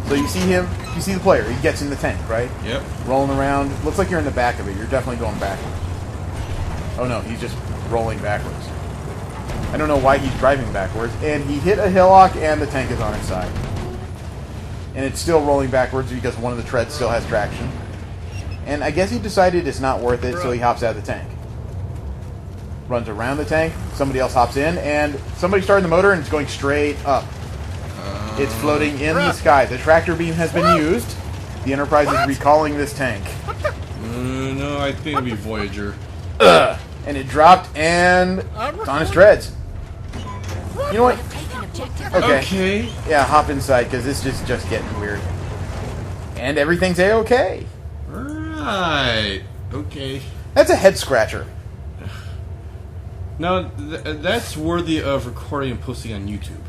So you see him, you see the player, he gets in the tank, right? Yep. Rolling around. Looks like you're in the back of it. You're definitely going backwards. Oh no, he's just rolling backwards. I don't know why he's driving backwards. And he hit a hillock and the tank is on its side. And it's still rolling backwards because one of the treads still has traction. And I guess he decided it's not worth it, so he hops out of the tank. Runs around the tank, somebody else hops in, and somebody started the motor and it's going straight up. It's floating in the sky. The tractor beam has been used. The Enterprise is recalling this tank. No, I think it'll be Voyager. And it dropped, and it's on its treads. You know what? Okay. Yeah, hop inside, because this is just getting weird. And everything's A-okay. Right. Okay. That's a head-scratcher. No, that's worthy of recording and posting on YouTube.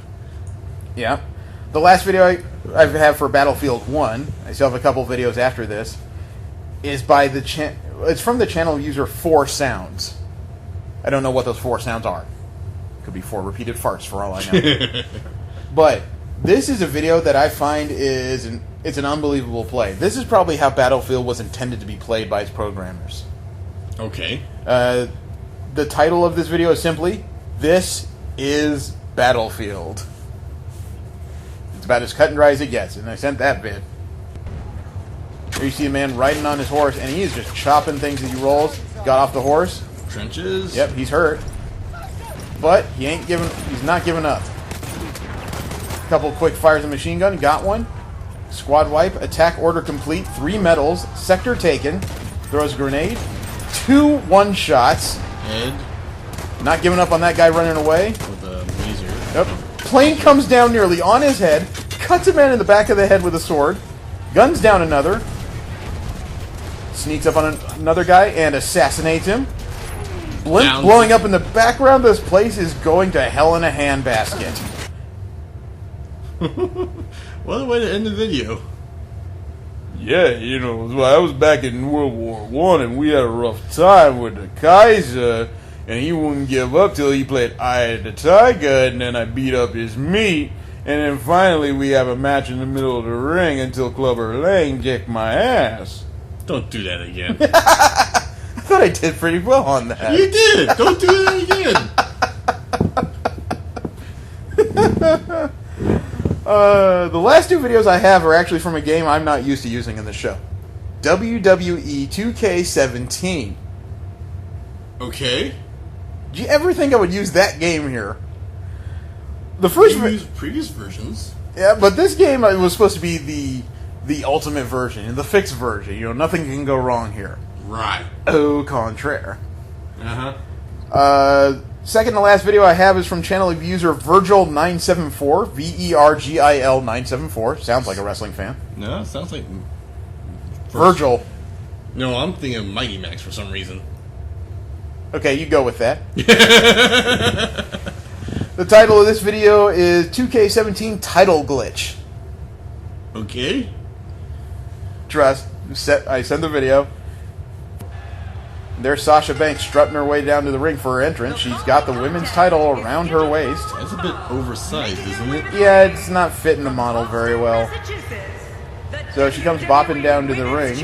Yeah. The last video I have for Battlefield 1, I still have a couple videos after this, is by the it's from the channel user 4 Sounds. I don't know what those 4 sounds are. Could be 4 repeated farts for all I know. But this is a video that I find it's an unbelievable play. This is probably how Battlefield was intended to be played by its programmers. Okay. The title of this video is simply, "This is Battlefield." It's about as cut and dry as it gets, and I sent that bit. Here you see a man riding on his horse, and he is just chopping things as he rolls. Got off the horse. Trenches. Yep, he's hurt. But he's not giving up. Couple quick fires of machine gun, got one. Squad wipe, attack order complete, 3 medals, sector taken, throws a grenade, 2 one-shots. Head. Not giving up on that guy running away. With a laser. Yep. Plane comes down nearly on his head, cuts a man in the back of the head with a sword, guns down another, sneaks up on another guy and assassinates him. Blimp blowing up in the background. This place is going to hell in a handbasket. What a way to end the video. Yeah, you know, I was back in World War One, and we had a rough time with the Kaiser, and he wouldn't give up till he played Eye of the Tiger, and then I beat up his meat, and then finally we have a match in the middle of the ring until Clubber Lang kicked my ass. Don't do that again. I thought I did pretty well on that. You did! Don't do that again! The last 2 videos I have are actually from a game I'm not used to using in the show. WWE 2K17. Okay. Did you ever think I would use that game here? The You first used previous versions. yeah, but this game was supposed to be the ultimate version, the fixed version. You know, nothing can go wrong here. Right. Au contraire. Second to last video I have is from channel of user Virgil974, Vergil 974. Sounds like a wrestling fan. No, it sounds like Virgil. No, I'm thinking of Mighty Max for some reason. Okay, you go with that. The title of this video is 2K17 Title Glitch. Okay. Trust. I sent the video. There's Sasha Banks strutting her way down to the ring for her entrance. She's got the women's title around her waist. That's a bit oversized, isn't it? Yeah, it's not fitting the model very well. So she comes bopping down to the ring.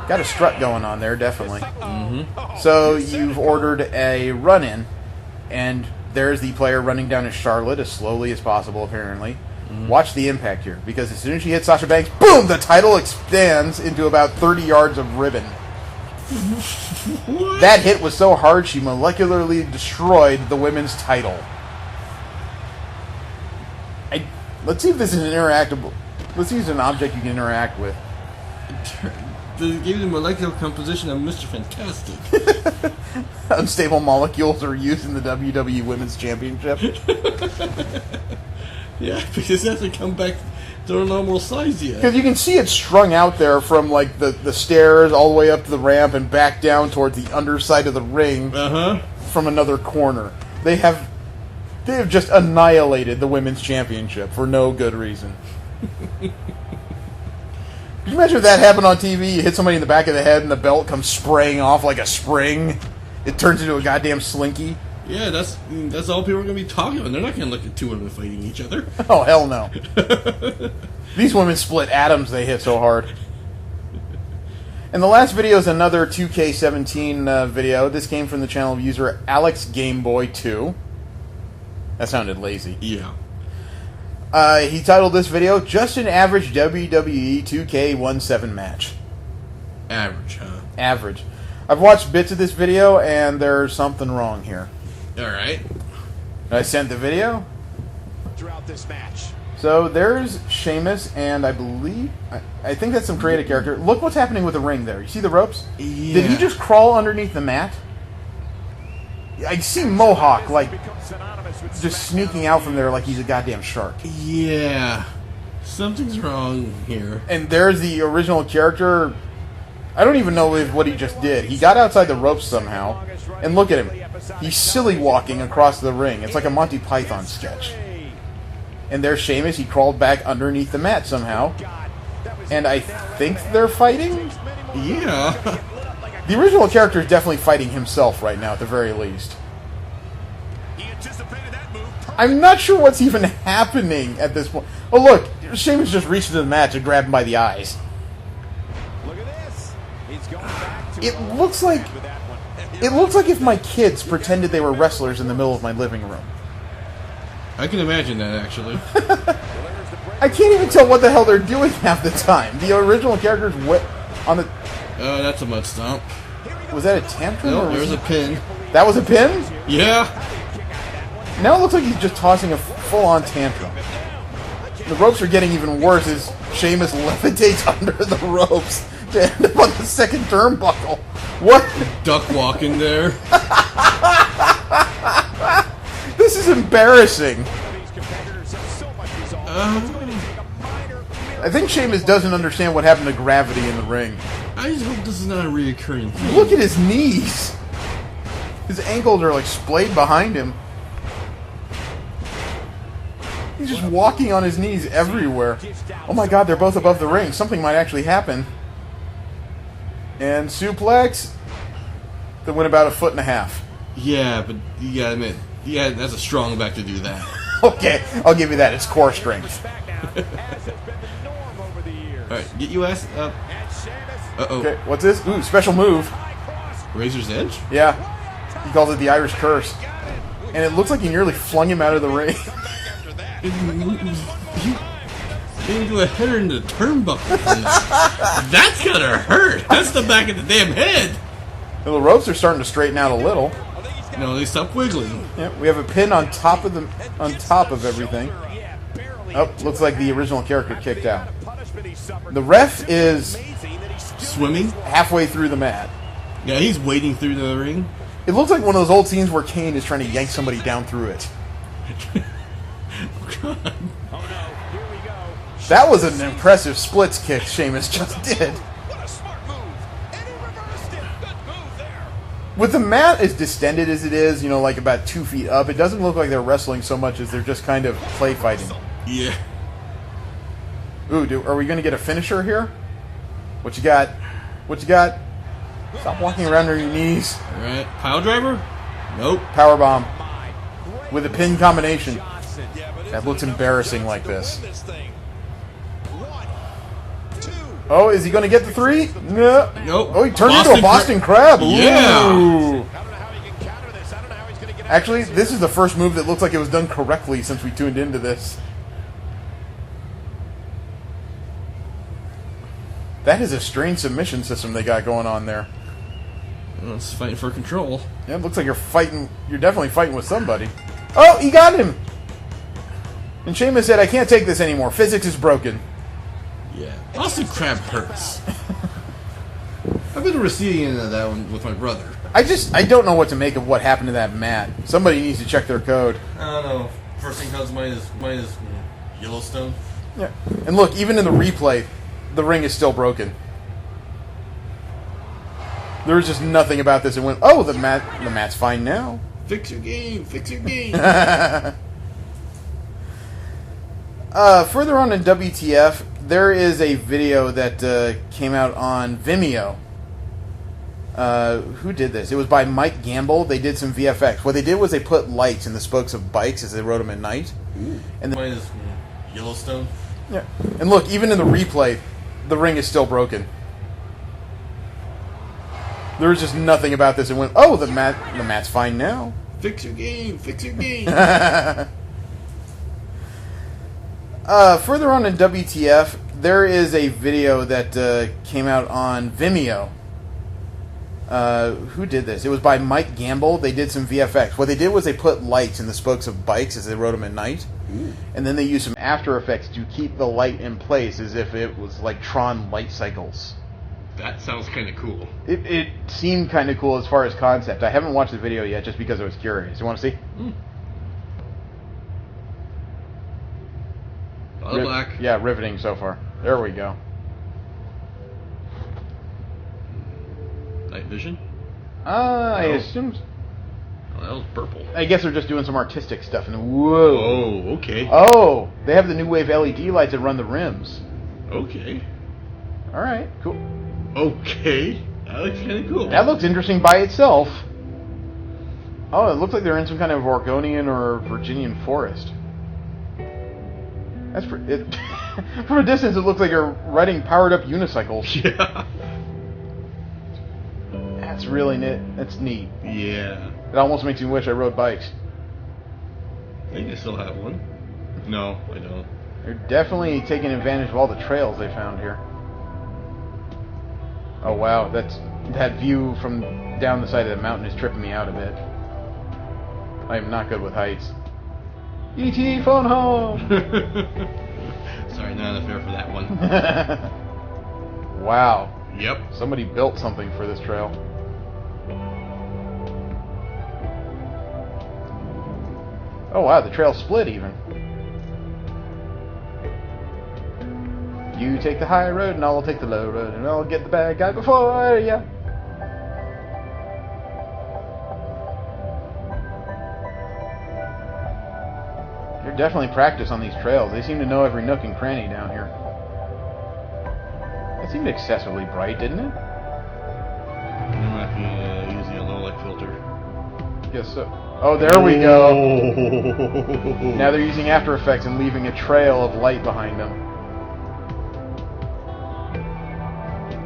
Got a strut going on there, definitely. Mm-hmm. So you've ordered a run-in, and there's the player running down to Charlotte as slowly as possible, apparently. Mm-hmm. Watch the impact here, because as soon as she hits Sasha Banks, boom, the title expands into about 30 yards of ribbon. That hit was so hard, she molecularly destroyed the women's title. Let's see if this is an interactable... Let's use an object you can interact with. They gave the molecular composition of Mr. Fantastic. Unstable molecules are used in the WWE Women's Championship. Yeah, because it hasn't come back to their normal size yet. Because you can see it strung out there from like the stairs all the way up to the ramp and back down towards the underside of the ring from another corner. They have just annihilated the Women's Championship for no good reason. Can you imagine if that happened on TV? You hit somebody in the back of the head and the belt comes spraying off like a spring. It turns into a goddamn slinky. Yeah, that's all people are going to be talking about. They're not going to look at two women fighting each other. Oh, hell no. These women split atoms, they hit so hard. And the last video is another 2K17 video. This came from the channel of user AlexGameBoy2. That sounded lazy. Yeah. He titled this video, Just an Average WWE 2K17 Match. Average, huh? Average. I've watched bits of this video, and there's something wrong here. Alright. I sent the video. Throughout this match. So there's Sheamus, and I believe... I think that's some creative character. Look what's happening with the ring there. You see the ropes? Yeah. Did he just crawl underneath the mat? I see Mohawk, like, just sneaking out from there like he's a goddamn shark. Yeah. Something's wrong here. And there's the original character. I don't even know what he just did. He got outside the ropes somehow. And look at him. He's silly walking across the ring. It's like a Monty Python sketch. And there's Sheamus. He crawled back underneath the mat somehow. And I think they're fighting? Yeah. The original character is definitely fighting himself right now, at the very least. I'm not sure what's even happening at this point. Oh, look. Sheamus just reached into the mat to grab him by the eyes. Look at this. He's going back to It looks like if my kids pretended they were wrestlers in the middle of my living room. I can imagine that, actually. I can't even tell what the hell they're doing half the time. The original character's on the... That's a mud stomp. Was that a tantrum? No, or was there's a it- pin. That was a pin? Yeah. Now it looks like he's just tossing a full-on tantrum. The ropes are getting even worse as Sheamus levitates under the ropes to end up on the second turnbuckle. What? Duck walking there. This is embarrassing. I think Sheamus doesn't understand what happened to gravity in the ring. I just hope this is not a reoccurring thing. Look at his knees. His ankles are like splayed behind him. He's just walking on his knees everywhere. Oh my god, they're both above the ring. Something might actually happen. And suplex. That went about 1.5 feet. Yeah, but you gotta admit, yeah, that's a strong back to do that. Okay, I'll give you that. It's core strength. Alright, get your ass up. Uh-oh. Okay, what's this? Ooh, special move. Razor's Edge? Yeah. He calls it the Irish Curse. And it looks like he nearly flung him out of the ring. He didn't do a header into the turnbuckle from that. That's gotta hurt. That's the back of the damn head. And the ropes are starting to straighten out a little. No, they stopped wiggling. Yeah, we have a pin on top of everything. Oh, looks like the original character kicked out. The ref is Swimming? halfway through the mat. Yeah, he's wading through the ring. It looks like one of those old scenes where Kane is trying to yank somebody down through it. Oh, God. Oh no, here we go. That was an impressive splits kick Sheamus just did. What a smart move. And he reversed it. Good move there. With the mat as distended as it is, you know, like about 2 feet up, it doesn't look like they're wrestling so much as they're just kind of play fighting. Yeah. Ooh, are we going to get a finisher here? What you got? What you got? Stop walking around on your knees. All right. Pile driver? Nope. Powerbomb My. Great with a pin combination. Johnson. Yeah, but That is looks it enough embarrassing for like Johnson this. to win thing? 1, 2. Oh, is he going to get the 3? No. Nope. Oh, he turned into a Boston Crab. Ooh. Yeah. I don't know how he can counter this. I don't know how he's going to get out of Actually, this is the first move that looks like it was done correctly since we tuned into this. That is a strange submission system they got going on there. Well, it's fighting for control. Yeah, it looks like you're fighting. You're definitely fighting with somebody. Oh, he got him! And Sheamus said, I can't take this anymore. Physics is broken. Yeah. Boston Crab hurts. I've been receiving end of that one with my brother. I don't know what to make of what happened to that mat. Somebody needs to check their code. I don't know. First thing comes to mind is Yellowstone. Yeah. And look, even in the replay, the ring is still broken. There was just nothing about this. It went, oh, the mat's fine now. Fix your game. Fix your game. Further on in WTF, there is a video that came out on Vimeo. Who did this? It was by Mike Gamble. They did some VFX. What they did was they put lights in the spokes of bikes as they rode them at night. And Mine is Yellowstone. yeah. And look, even in the replay, the ring is still broken. There was just nothing about this. It went, oh, the mat's fine now. Fix your game. Fix your game. Further on in WTF, there is a video that came out on Vimeo. Who did this? It was by Mike Gamble. They did some VFX. What they did was they put lights in the spokes of bikes as they rode them at night. And then they used some After Effects to keep the light in place as if it was like Tron light cycles. That sounds kind of cool. It seemed kind of cool as far as concept. I haven't watched the video yet just because I was curious. You want to see? A lot of black. Yeah, riveting so far. There we go. Night vision. I Oh. assume. Oh, that was purple. I guess they're just doing some artistic stuff. And whoa. Oh, okay. Oh, they have the new wave LED lights that run the rims. Okay. All right, cool. Okay. That looks kind of cool. That looks interesting by itself. Oh, it looks like they're in some kind of Oregonian or Virginian forest. That's it. From a distance, it looks like you're riding powered-up unicycles. Yeah. That's really neat. That's neat. Yeah. It almost makes me wish I rode bikes. I think I still have one. No, I don't. They're definitely taking advantage of all the trails they found here. Oh wow, that view from down the side of the mountain is tripping me out a bit. I am not good with heights. E.T. phone home! Sorry, not enough air for that one. Wow. Yep. Somebody built something for this trail. Oh wow, the trail split even. You take the high road and I'll take the low road and I'll get the bad guy before ya. They're definitely practice on these trails. They seem to know every nook and cranny down here. That seemed excessively bright, didn't it? You might be using a low light filter. Guess so. Oh, there we go. Oh. Now they're using After Effects and leaving a trail of light behind them.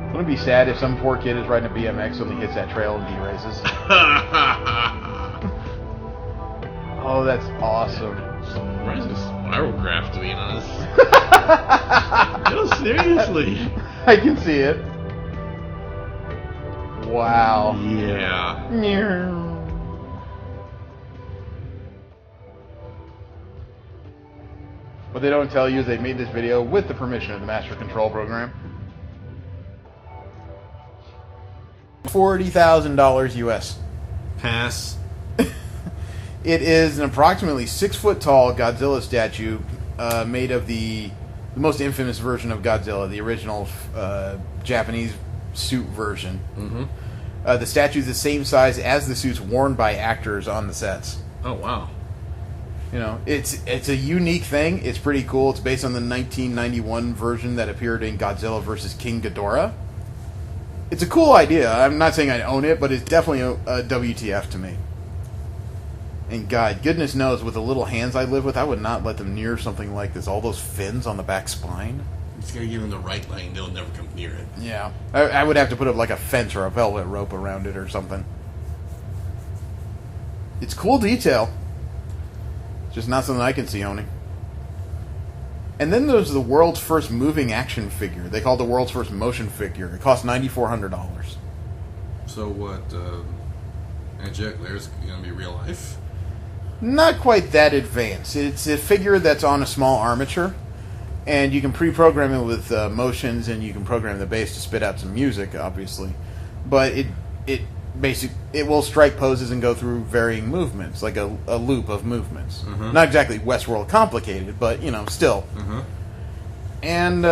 Wouldn't it be sad if some poor kid is riding a BMX and he hits that trail and deraces? Oh, that's awesome. Reminds me of Spirograph, to be honest. No, seriously. I can see it. Wow. Yeah. What they don't tell you is they made this video with the permission of the Master Control program. $40,000 US. Pass. It is an approximately 6 foot tall Godzilla statue made of the most infamous version of Godzilla, the original Japanese suit version. Mm-hmm. The statue is the same size as the suits worn by actors on the sets. Oh, wow. You know, it's a unique thing. It's pretty cool. It's based on the 1991 version that appeared in Godzilla vs. King Ghidorah. It's a cool idea. I'm not saying I own it, but it's definitely a WTF to me. And God, goodness knows, with the little hands I live with, I would not let them near something like this. All those fins on the back spine. It's gonna give them the right lane; they'll never come near it. Yeah, I would have to put up like a fence or a velvet rope around it or something. It's cool detail. Just not something I can see owning. And then there's the world's first moving action figure. They call it the world's first motion figure. It costs $9,400. So what? Angelic Lair's gonna be real life? Not quite that advanced. It's a figure that's on a small armature, and you can pre-program it with motions, and you can program the bass to spit out some music, obviously. But it will strike poses and go through varying movements, like a loop of movements. Mm-hmm. Not exactly Westworld complicated, but still. Mm-hmm. And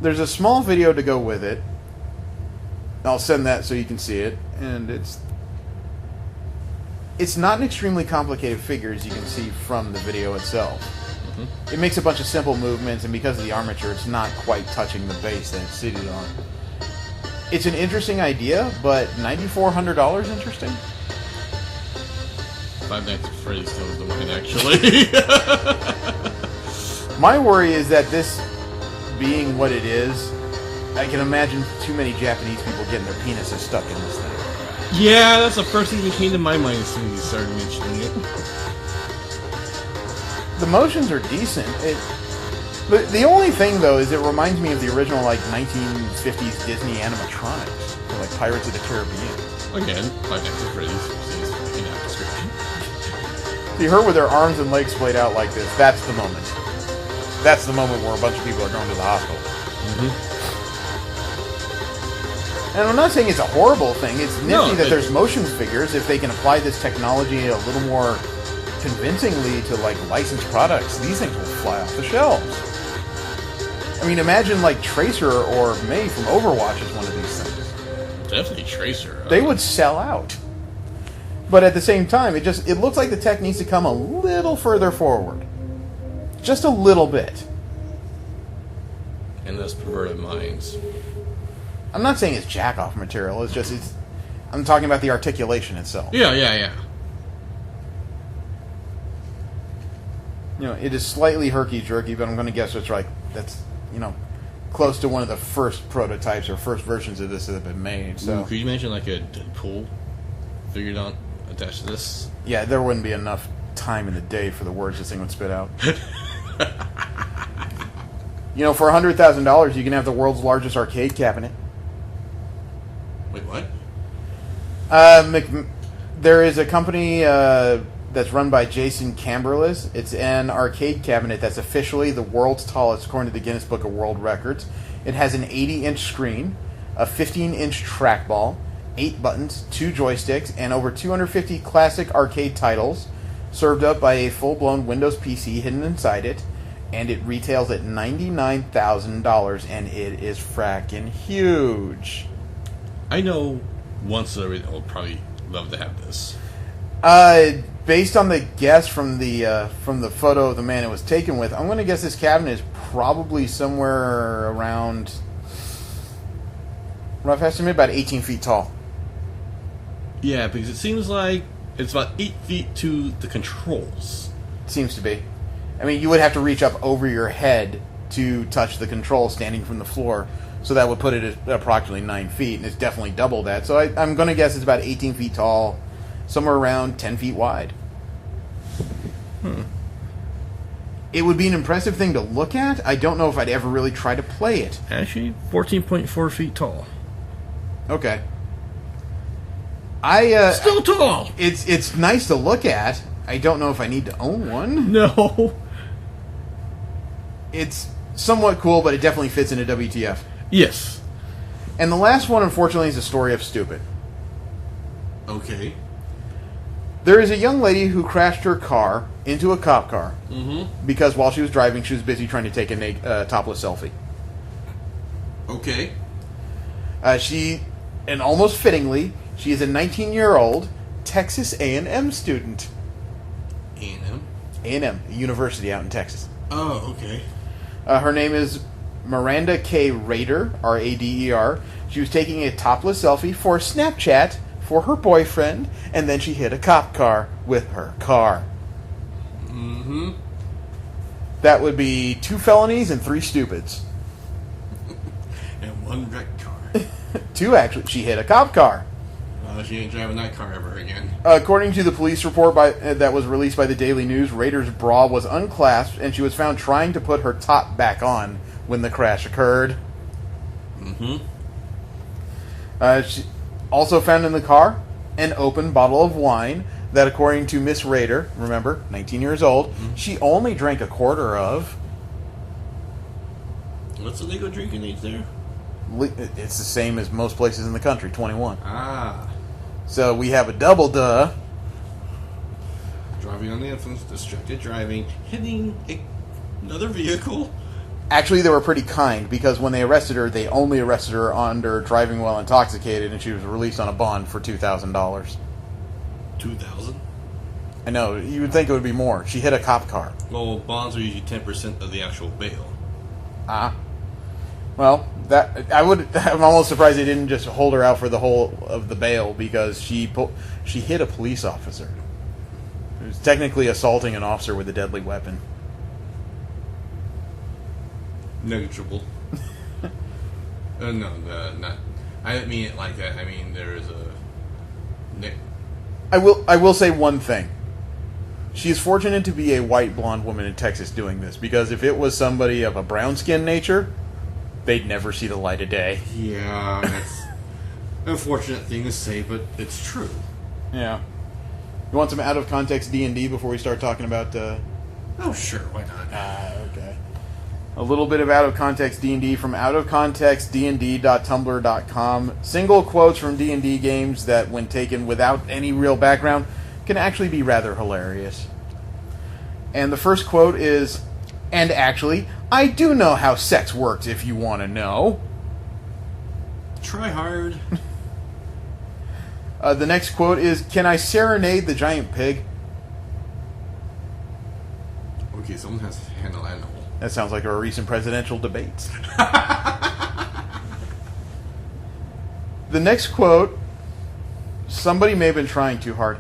there's a small video to go with it. I'll send that so you can see it, and it's not an extremely complicated figure, as you can see from the video itself. Mm-hmm. It makes a bunch of simple movements, and because of the armature, it's not quite touching the base that it's seated on. It's an interesting idea, but $9,400 interesting? Five Nights at Freddy's still is the one, actually. My worry is that this being what it is, I can imagine too many Japanese people getting their penises stuck in this thing. Yeah, that's the first thing that came to my mind as soon as you started mentioning it. The motions are decent. But the only thing, though, is it reminds me of the original, 1950s Disney animatronics. Like Pirates of the Caribbean. Again, Five Nights at Freddy's is in that description. You heard with their arms and legs splayed out like this. That's the moment. That's the moment where a bunch of people are going to the hospital. Mm-hmm. And I'm not saying it's a horrible thing. It's nifty that it- there's motion figures. If they can apply this technology a little more convincingly to licensed products, these things will fly off the shelves. I mean, imagine Tracer or May from Overwatch is one of these things. Definitely Tracer. They would sell out. But at the same time, it looks like the tech needs to come a little further forward. Just a little bit. And those perverted minds. I'm not saying it's jack-off material. I'm talking about the articulation itself. Yeah. It is slightly herky-jerky, but I'm going to guess that's close to one of the first prototypes or first versions of this that have been made. So, Could you mention a Deadpool figured on attached to this? yeah, there wouldn't be enough time in the day for the words this thing would spit out. For $100,000, you can have the world's largest arcade cabinet. Wait, what? There is a company that's run by Jason Camberlis. It's an arcade cabinet that's officially the world's tallest, according to the Guinness Book of World Records. It has an 80-inch screen, a 15-inch trackball, 8 buttons, 2 joysticks, and over 250 classic arcade titles, served up by a full-blown Windows PC hidden inside it, and it retails at $99,000, and it is frackin' huge. I know one celebrity that will probably love to have this. Based on the guess from the photo of the man it was taken with, I'm going to guess this cabinet is probably somewhere around, rough estimate, about 18 feet tall. Yeah, because it seems like it's about 8 feet to the controls. Seems to be. I mean, you would have to reach up over your head to touch the control standing from the floor, so that would put it at approximately 9 feet, and it's definitely double that. So I'm going to guess it's about 18 feet tall, somewhere around 10 feet wide. It would be an impressive thing to look at. I don't know if I'd ever really try to play it. Actually, 14.4 feet tall. Okay. Still tall! It's nice to look at. I don't know if I need to own one. No. It's somewhat cool, but it definitely fits into WTF. Yes. And the last one, unfortunately, is a story of stupid. Okay. There is a young lady who crashed her car into a cop car because while she was driving, she was busy trying to take a topless selfie. Okay. And almost fittingly, she is a 19-year-old Texas A&M student. A&M? A&M, a university out in Texas. Oh, okay. Her name is Miranda K. Rader, R-A-D-E-R. She was taking a topless selfie for Snapchat for her boyfriend, and then she hit a cop car with her car. Mm-hmm. That would be 2 felonies and 3 stupids. And 1 wrecked car. 2, actually. She hit a cop car. She ain't driving that car ever again. According to the police report that was released by the Daily News, Rader's bra was unclasped, and she was found trying to put her top back on when the crash occurred. Mm-hmm. She also found in the car an open bottle of wine that, according to Miss Rader, remember, 19 years old, she only drank a quarter of. What's the legal drinking age there? It's the same as most places in the country, 21. Ah. So we have a double duh. Driving on the influence, distracted driving, hitting another vehicle. Actually, they were pretty kind, because when they arrested her, they only arrested her under driving while intoxicated, and she was released on a bond for $2,000. $2,000? I know, you would think it would be more. She hit a cop car. Well, bonds are usually 10% of the actual bail. Well, I'm almost surprised they didn't just hold her out for the whole of the bail, because she hit a police officer. It was technically assaulting an officer with a deadly weapon. Negligible. No, not. I didn't mean it like that. I mean there is a. I will say one thing. She is fortunate to be a white blonde woman in Texas doing this, because if it was somebody of a brown skin nature, they'd never see the light of day. Yeah, that's an unfortunate thing to say, but it's true. Yeah. You want some out of context D&D before we start talking about? Oh sure, why not? Okay. A little bit of out of context D&D from outofcontextdnd.tumblr.com. Single quotes from D&D games that, when taken without any real background, can actually be rather hilarious. And the first quote is, "And actually, I do know how sex works if you want to know." Try hard. The next quote is, "Can I serenade the giant pig?" Okay, someone has to handle animal. That sounds like our recent presidential debates. The next quote, somebody may have been trying too hard.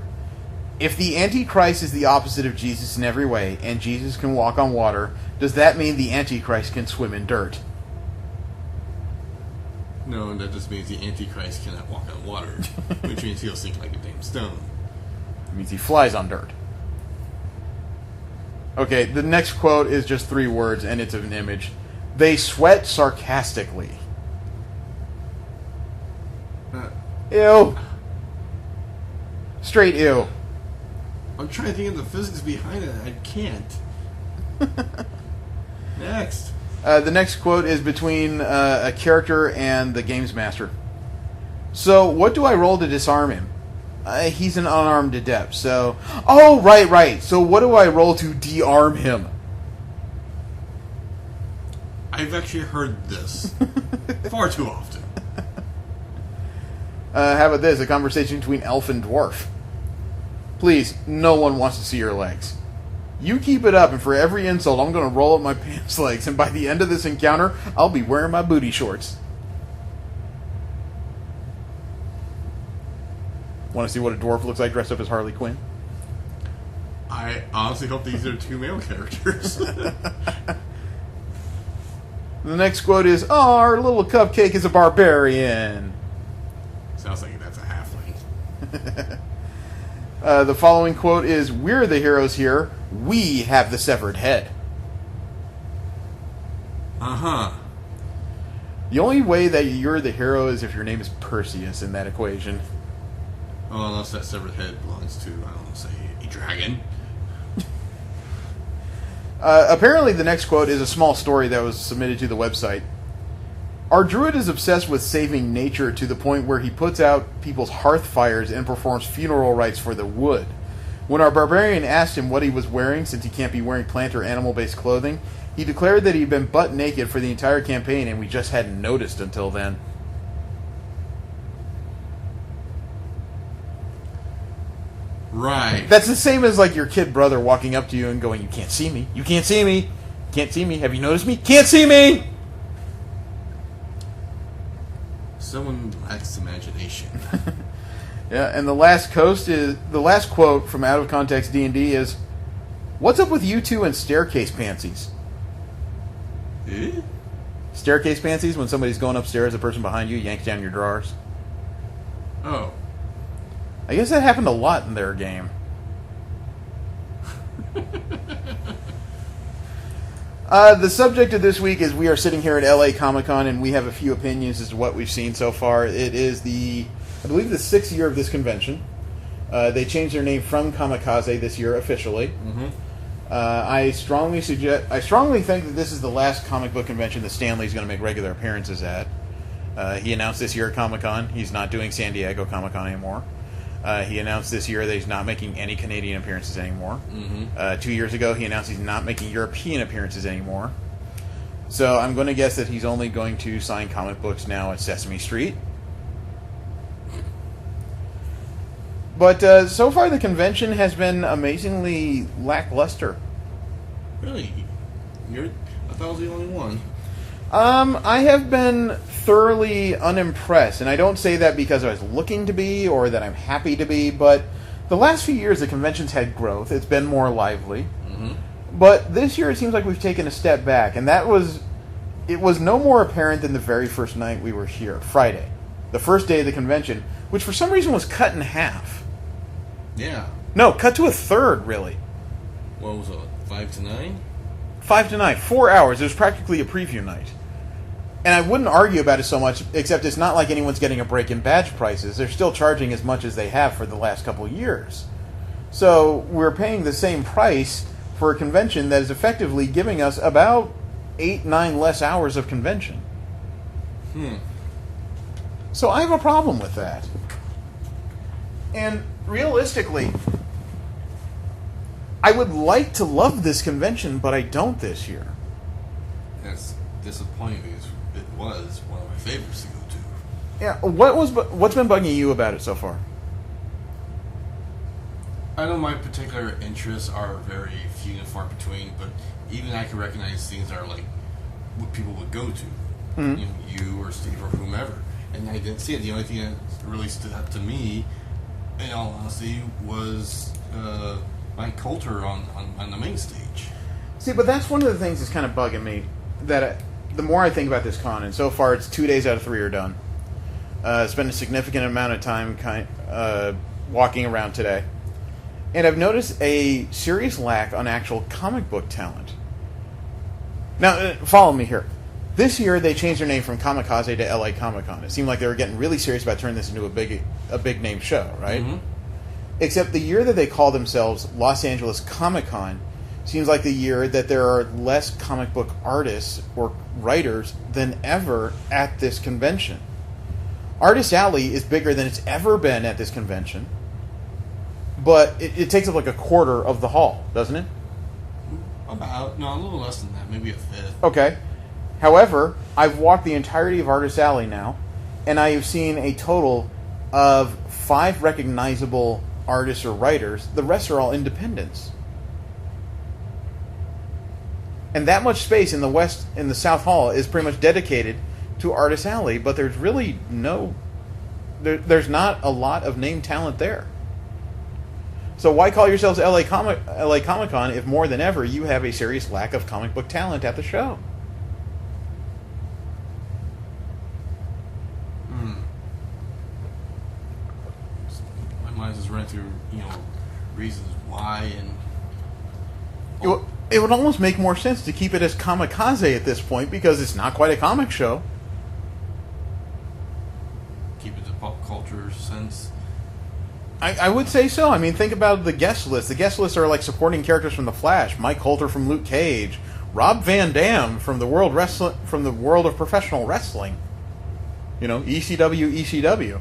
"If the Antichrist is the opposite of Jesus in every way, and Jesus can walk on water, does that mean the Antichrist can swim in dirt?" No, that just means the Antichrist cannot walk on water, which means he'll sink like a damn stone. It means he flies on dirt. Okay, the next quote is just 3 words, and it's an image. "They sweat sarcastically." Ew. Straight ew. I'm trying to think of the physics behind it. I can't. Next. The next quote is between a character and the games master. "So, what do I roll to disarm him?" "He's an unarmed adept, so..." "Oh, right. So what do I roll to de-arm him?" I've actually heard this far too often. How about this? A conversation between elf and dwarf. "Please, no one wants to see your legs. You keep it up, and for every insult, I'm going to roll up my pants legs, and by the end of this encounter, I'll be wearing my booty shorts." Want to see what a dwarf looks like dressed up as Harley Quinn? I honestly hope these are 2 male characters. The next quote is, "Oh, our little cupcake is a barbarian." Sounds like that's a halfling. The following quote is, "We're the heroes here. We have the severed head." Uh-huh. The only way that you're the hero is if your name is Perseus in that equation. Oh, unless that severed head belongs to, I don't know, say, a dragon. Apparently the next quote is a small story that was submitted to the website. Our druid is obsessed with saving nature to the point where he puts out people's hearth fires and performs funeral rites for the wood. When our barbarian asked him what he was wearing, since he can't be wearing plant or animal-based clothing, he declared that he'd been butt naked for the entire campaign and we just hadn't noticed until then. Right. That's the same as like your kid brother walking up to you and going, "You can't see me. You can't see me. Can't see me. Have you noticed me? Can't see me!" Someone lacks imagination. Yeah, and the last quote from Out of Context D&D is, "What's up with you two and staircase pansies?" Eh? Staircase pansies, when somebody's going upstairs, the person behind you yanks down your drawers. Oh. I guess that happened a lot in their game. The subject of this week is we are sitting here at LA Comic-Con and we have a few opinions as to what we've seen so far. It is I believe the 6th year of this convention. They changed their name from Comikaze this year officially. Mm-hmm. I strongly think that this is the last comic book convention that Stan Lee's going to make regular appearances at. He announced this year at Comic-Con he's not doing San Diego Comic-Con anymore. He announced this year that he's not making any Canadian appearances anymore. Mm-hmm. 2 years ago, he announced he's not making European appearances anymore. So I'm going to guess that he's only going to sign comic books now at Sesame Street. But so far, the convention has been amazingly lackluster. Really? I thought I was the only one. I have been thoroughly unimpressed, and I don't say that because I was looking to be or that I'm happy to be, but the last few years the convention's had growth. It's been more lively. Mm-hmm. But this year it seems like we've taken a step back, and it was no more apparent than the very first night we were here, Friday. The first day of the convention, which for some reason was cut in half. Yeah. No, cut to a third, really. What was it, 5 to 9? 5 to 9, 4 hours. It was practically a preview night. And I wouldn't argue about it so much, except it's not like anyone's getting a break in badge prices. They're still charging as much as they have for the last couple of years. So we're paying the same price for a convention that is effectively giving us about 8, 9 less hours of convention. So I have a problem with that. And realistically, I would like to love this convention, but I don't this year. That's disappointing because it was one of my favorites to go to. Yeah, what's been bugging you about it so far? I know my particular interests are very few and far between, but even I can recognize things that are like what people would go to. Mm-hmm. You or Steve or whomever. And I didn't see it. The only thing that really stood out to me, in all honesty, was my culture on the main stage. See, but that's one of the things that's kind of bugging me. That the more I think about this con, and so far it's 2 days out of 3 are done. Spent a significant amount of time walking around today. And I've noticed a serious lack on actual comic book talent. Now, follow me here. This year, they changed their name from Comikaze to LA Comic-Con. It seemed like they were getting really serious about turning this into a big name show, right? Mm-hmm. Except the year that they call themselves Los Angeles Comic-Con seems like the year that there are less comic book artists or writers than ever at this convention. Artist Alley is bigger than it's ever been at this convention, but it takes up like a quarter of the hall, doesn't it? A little less than that, maybe a fifth. Okay. However, I've walked the entirety of Artist Alley now, and I have seen a total of 5 recognizable artists or writers. The rest are all independents. And that much space in the South Hall is pretty much dedicated to Artist Alley, but there's really there's not a lot of name talent there. So why call yourselves LA Comic-Con if more than ever you have a serious lack of comic book talent at the show? My mind's just running through, reasons why and... It would almost make more sense to keep it as Comikaze at this point because it's not quite a comic show. Keep it to pop culture sense. I would say so. I mean, think about the guest list. The guest lists are like supporting characters from The Flash, Mike Coulter from Luke Cage, Rob Van Dam from the world of professional wrestling. ECW.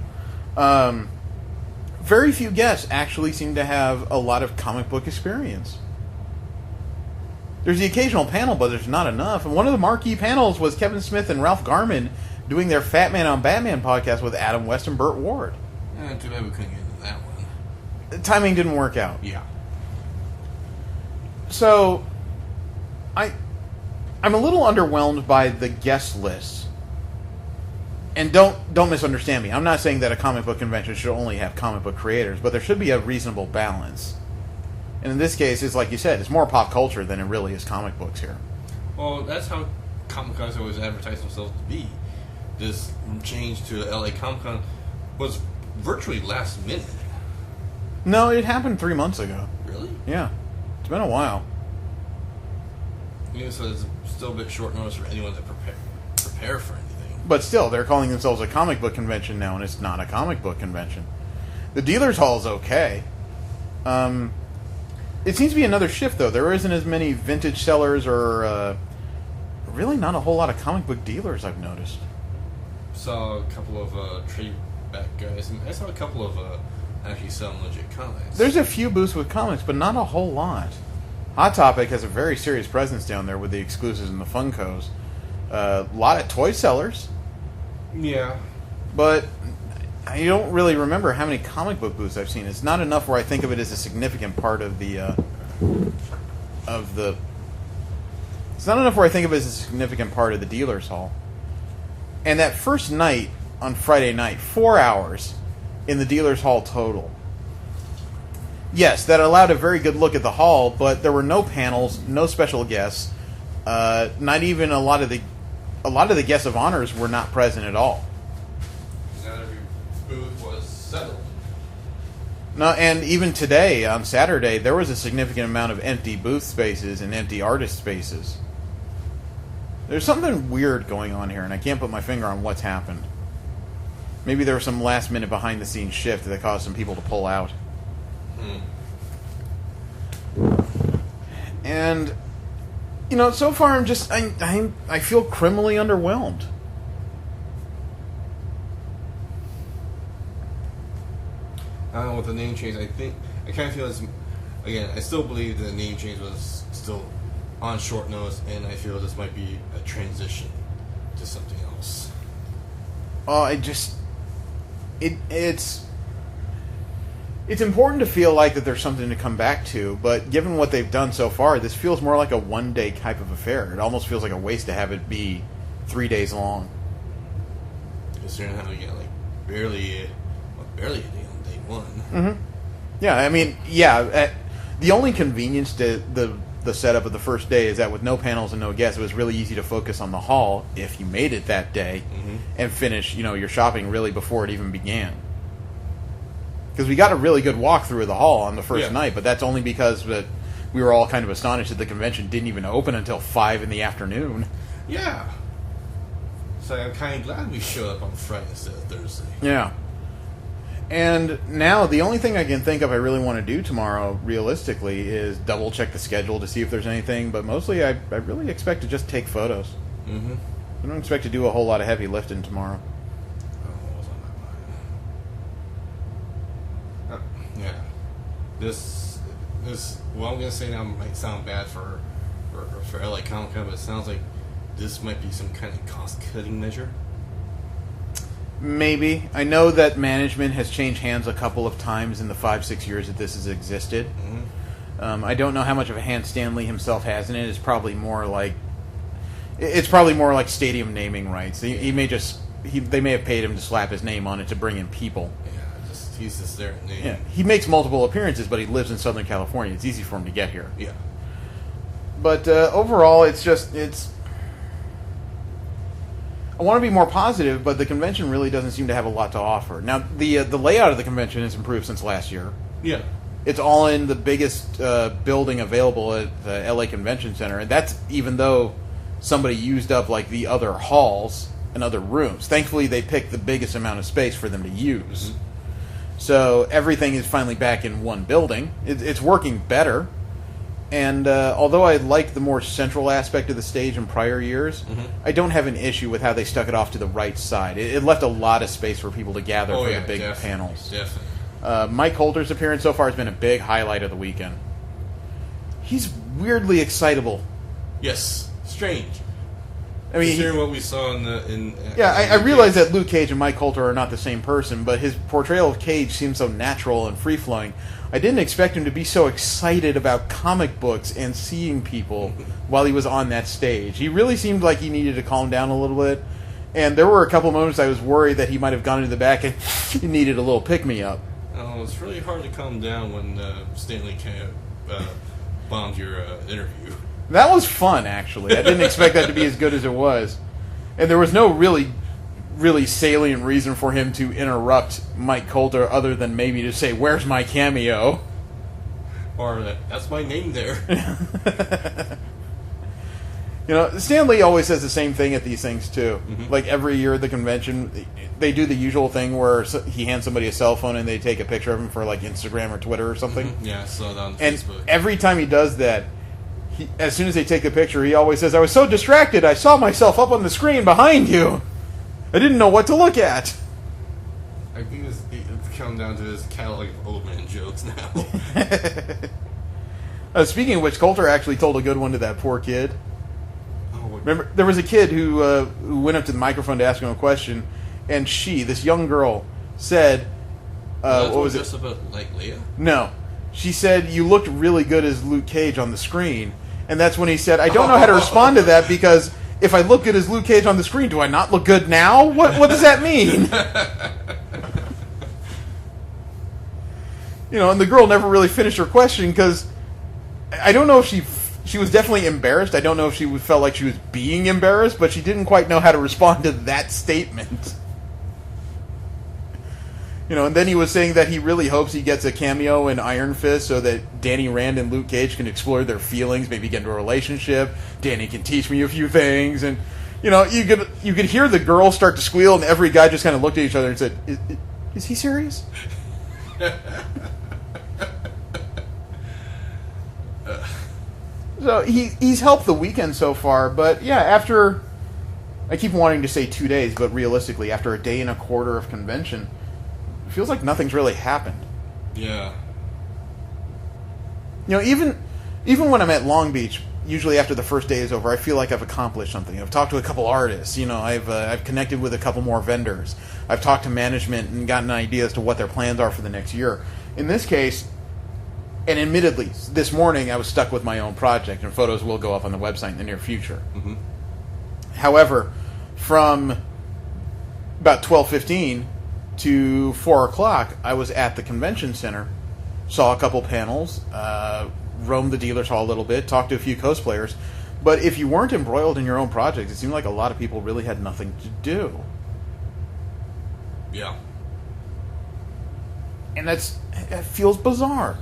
Very few guests actually seem to have a lot of comic book experience. There's the occasional panel, but there's not enough. And one of the marquee panels was Kevin Smith and Ralph Garman doing their Fat Man on Batman podcast with Adam West and Burt Ward. Too bad we couldn't get into that one. The timing didn't work out. Yeah. So, I'm a little underwhelmed by the guest list. And don't misunderstand me. I'm not saying that a comic book convention should only have comic book creators, but there should be a reasonable balance. And in this case, it's like you said, it's more pop culture than it really is comic books here. Well, that's how Comikaze always advertised themselves to be. This change to the LA Comic Con was virtually last minute. No, it happened 3 months ago. Really? Yeah. It's been a while. Yeah, so it's still a bit short notice for anyone to prepare for anything. But still, they're calling themselves a comic book convention now, and it's not a comic book convention. The dealer's hall is okay. It seems to be another shift, though. There isn't as many vintage sellers or really not a whole lot of comic book dealers, I've noticed. Saw a couple of trade back guys, and I saw a couple of actually selling legit comics. There's a few booths with comics, but not a whole lot. Hot Topic has a very serious presence down there with the exclusives and the Funkos. A lot of toy sellers. Yeah. But I don't really remember how many comic book booths I've seen. It's not enough where I think of it as a significant part of the It's not enough where I think of it as a significant part of the dealer's hall. And that first night on Friday night, 4 hours in the dealer's hall total. Yes, that allowed a very good look at the hall, but there were no panels, no special guests. Not even a lot of the guests of honors were not present at all. Not every booth was settled. No, and even today, on Saturday, there was a significant amount of empty booth spaces and empty artist spaces. There's something weird going on here, and I can't put my finger on what's happened. Maybe there was some last-minute behind-the-scenes shift that caused some people to pull out. And, so far I'm just... I feel criminally underwhelmed. I don't know, with the name change, I kind of feel it's... Again, I still believe the name change was still on short notice, and I feel this might be a transition to something else. It's important to feel like that there's something to come back to, but given what they've done so far, this feels more like a one-day type of affair. It almost feels like a waste to have it be 3 days long. Considering how we get barely a day on day one. Mm-hmm. Yeah, the only convenience to the setup of the first day is that with no panels and no guests, it was really easy to focus on the hall if you made it that day and finish, your shopping really before it even began. Because we got a really good walkthrough of the hall on the first night, but that's only because we were all kind of astonished that the convention didn't even open until 5 in the afternoon. Yeah. So I'm kind of glad we showed up on Friday instead of Thursday. Yeah. And now the only thing I can think of I really want to do tomorrow, realistically, is double check the schedule to see if there's anything. But mostly I really expect to just take photos. Mm-hmm. I don't expect to do a whole lot of heavy lifting tomorrow. Oh, what's on my mind? Yeah. This what I'm going to say now might sound bad for LA Comic Con, but it sounds like this might be some kind of cost-cutting measure. Maybe. I know that management has changed hands a couple of times in the 5-6 years that this has existed. Mm-hmm. I don't know how much of a hand Stan Lee himself has in it. It's probably more like stadium naming rights. They may have paid him to slap his name on it to bring in people. Yeah, he's just their name. Yeah, he makes multiple appearances, but he lives in Southern California. It's easy for him to get here. Yeah. But overall, it's. I want to be more positive, but the convention really doesn't seem to have a lot to offer. Now, the layout of the convention has improved since last year. Yeah. It's all in the biggest building available at the LA Convention Center, and that's even though somebody used up the other halls and other rooms. Thankfully, they picked the biggest amount of space for them to use. Mm-hmm. So everything is finally back in one building. It's working better. And although I like the more central aspect of the stage in prior years, I don't have an issue with how they stuck it off to the right side. It left a lot of space for people to gather for the big panels. Definitely. Mike Coulter's appearance so far has been a big highlight of the weekend. He's weirdly excitable. Yes. Strange. I mean, considering what we saw in I realize that Luke Cage and Mike Coulter are not the same person, but his portrayal of Cage seems so natural and free-flowing. I didn't expect him to be so excited about comic books and seeing people while he was on that stage. He really seemed like he needed to calm down a little bit, and there were a couple moments I was worried that he might have gone into the back and he needed a little pick-me-up. Oh, it's really hard to calm down when Stanley bombed your interview. That was fun, actually. I didn't expect that to be as good as it was. And there was no really salient reason for him to interrupt Mike Coulter other than maybe to say, "Where's my cameo?" Or, "That's my name there." You know, Stan Lee always says the same thing at these things, too. Like, every year at the convention, they do the usual thing where he hands somebody a cell phone and they take a picture of him for, like, Instagram or Twitter or something. Yeah, I saw that on And Facebook. every time he does that, as soon as they take a picture, he always says, "I was so distracted, I saw myself up on the screen behind you. I didn't know what to look at." I think it's come down to his catalog of old man jokes now. Speaking of which, Coulter actually told a good one to that poor kid. Oh, Remember, there was a kid who went up to the microphone to ask him a question, and this young girl, said, what was it? Just about, like, Leia? No. She said, "You looked really good as Luke Cage on the screen." And that's when he said, "I don't know how to respond to that because if I look good as Luke Cage on the screen, do I not look good now? What does that mean?" You know, and the girl never really finished her question because I don't know if she was definitely embarrassed. I don't know if she felt like she was being embarrassed, but she didn't quite know how to respond to that statement. You know, and then he was saying that he really hopes he gets a cameo in Iron Fist so that Danny Rand and Luke Cage can explore their feelings, maybe get into a relationship. Danny can teach me a few things, and you know, you could hear the girl start to squeal, and every guy just kind of looked at each other and said, "Is he serious?" So he's helped the weekend so far, but yeah, after I keep wanting to say 2 days, but realistically, after a day and a quarter of convention. It feels like nothing's really happened. Yeah. You know, even when I'm at Long Beach, usually after the first day is over, I feel like I've accomplished something. I've talked to a couple artists. You know, I've connected with a couple more vendors. I've talked to management and gotten an idea as to what their plans are for the next year. In this case, and admittedly, this morning I was stuck with my own project, and photos will go up on the website in the near future. However, from about 12:15 to 4 o'clock, I was at the convention center, saw a couple panels, roamed the dealers hall a little bit, talked to a few cosplayers. But if you weren't embroiled in your own project, it seemed like a lot of people really had nothing to do. Yeah. And it feels bizarre.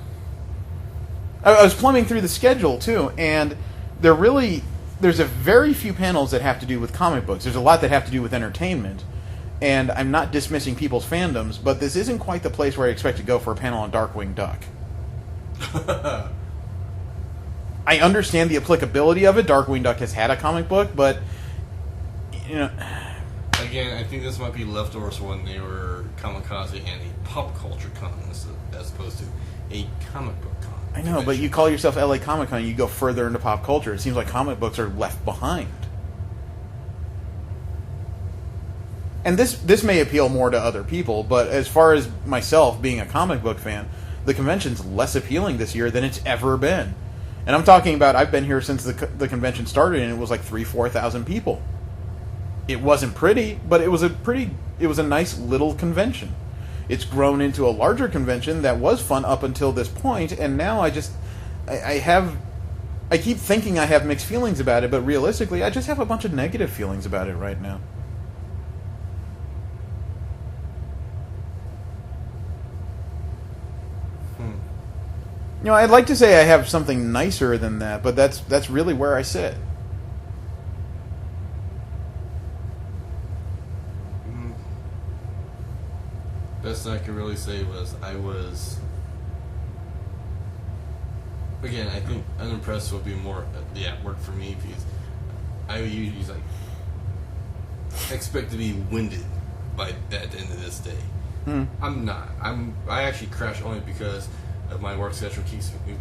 I was plumbing through the schedule, too, and there's a very few panels that have to do with comic books. There's a lot that have to do with entertainment. And I'm not dismissing people's fandoms, but this isn't quite the place where I expect to go for a panel on Darkwing Duck. I understand the applicability of it. Darkwing Duck has had a comic book, but, you know... Again, I think this might be leftovers when they were Comikaze and a pop culture con as opposed to a comic book con. I know, but you call yourself LA Comic Con, you go further into pop culture. It seems like comic books are left behind. And this may appeal more to other people, but as far as myself being a comic book fan, the convention's less appealing this year than it's ever been. And I'm talking about, I've been here since the convention started, and it was like 3,000-4,000 people. It wasn't pretty, but it was a nice little convention. It's grown into a larger convention that was fun up until this point, and now I keep thinking I have mixed feelings about it, but realistically, I just have a bunch of negative feelings about it right now. You know, I'd like to say I have something nicer than that, but that's really where I sit. Best I could really say was again, I think unimpressed would be more work for me because I usually expect to be winded at the end of this day. I'm not. I actually crash only because of my work schedule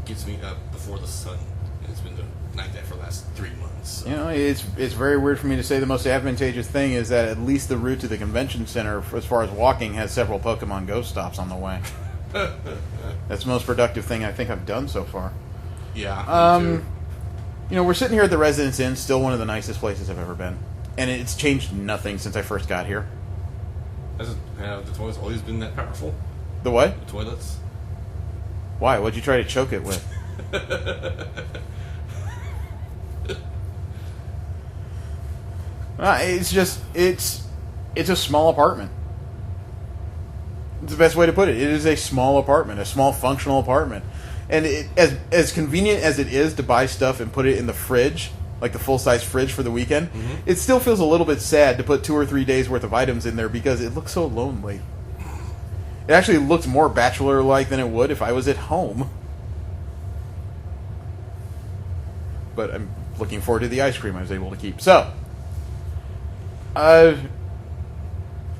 gets me up before the sun, and it's been like that for the last 3 months. So. You know, it's very weird for me to say the most advantageous thing is that at least the route to the convention center, as far as walking, has several Pokemon Go stops on the way. That's the most productive thing I think I've done so far. Yeah. Me too. You know, we're sitting here at the Residence Inn, still one of the nicest places I've ever been, and it's changed nothing since I first got here. Have the toilets always been that powerful? The what? The toilets? Why? What'd you try to choke it with? It's a small apartment. It's the best way to put it. It is a small apartment, a small functional apartment. And as convenient as it is to buy stuff and put it in the fridge, like the full-size fridge for the weekend, it still feels a little bit sad to put 2 or 3 days worth of items in there because it looks so lonely. It actually looks more bachelor-like than it would if I was at home. But I'm looking forward to the ice cream I was able to keep. So,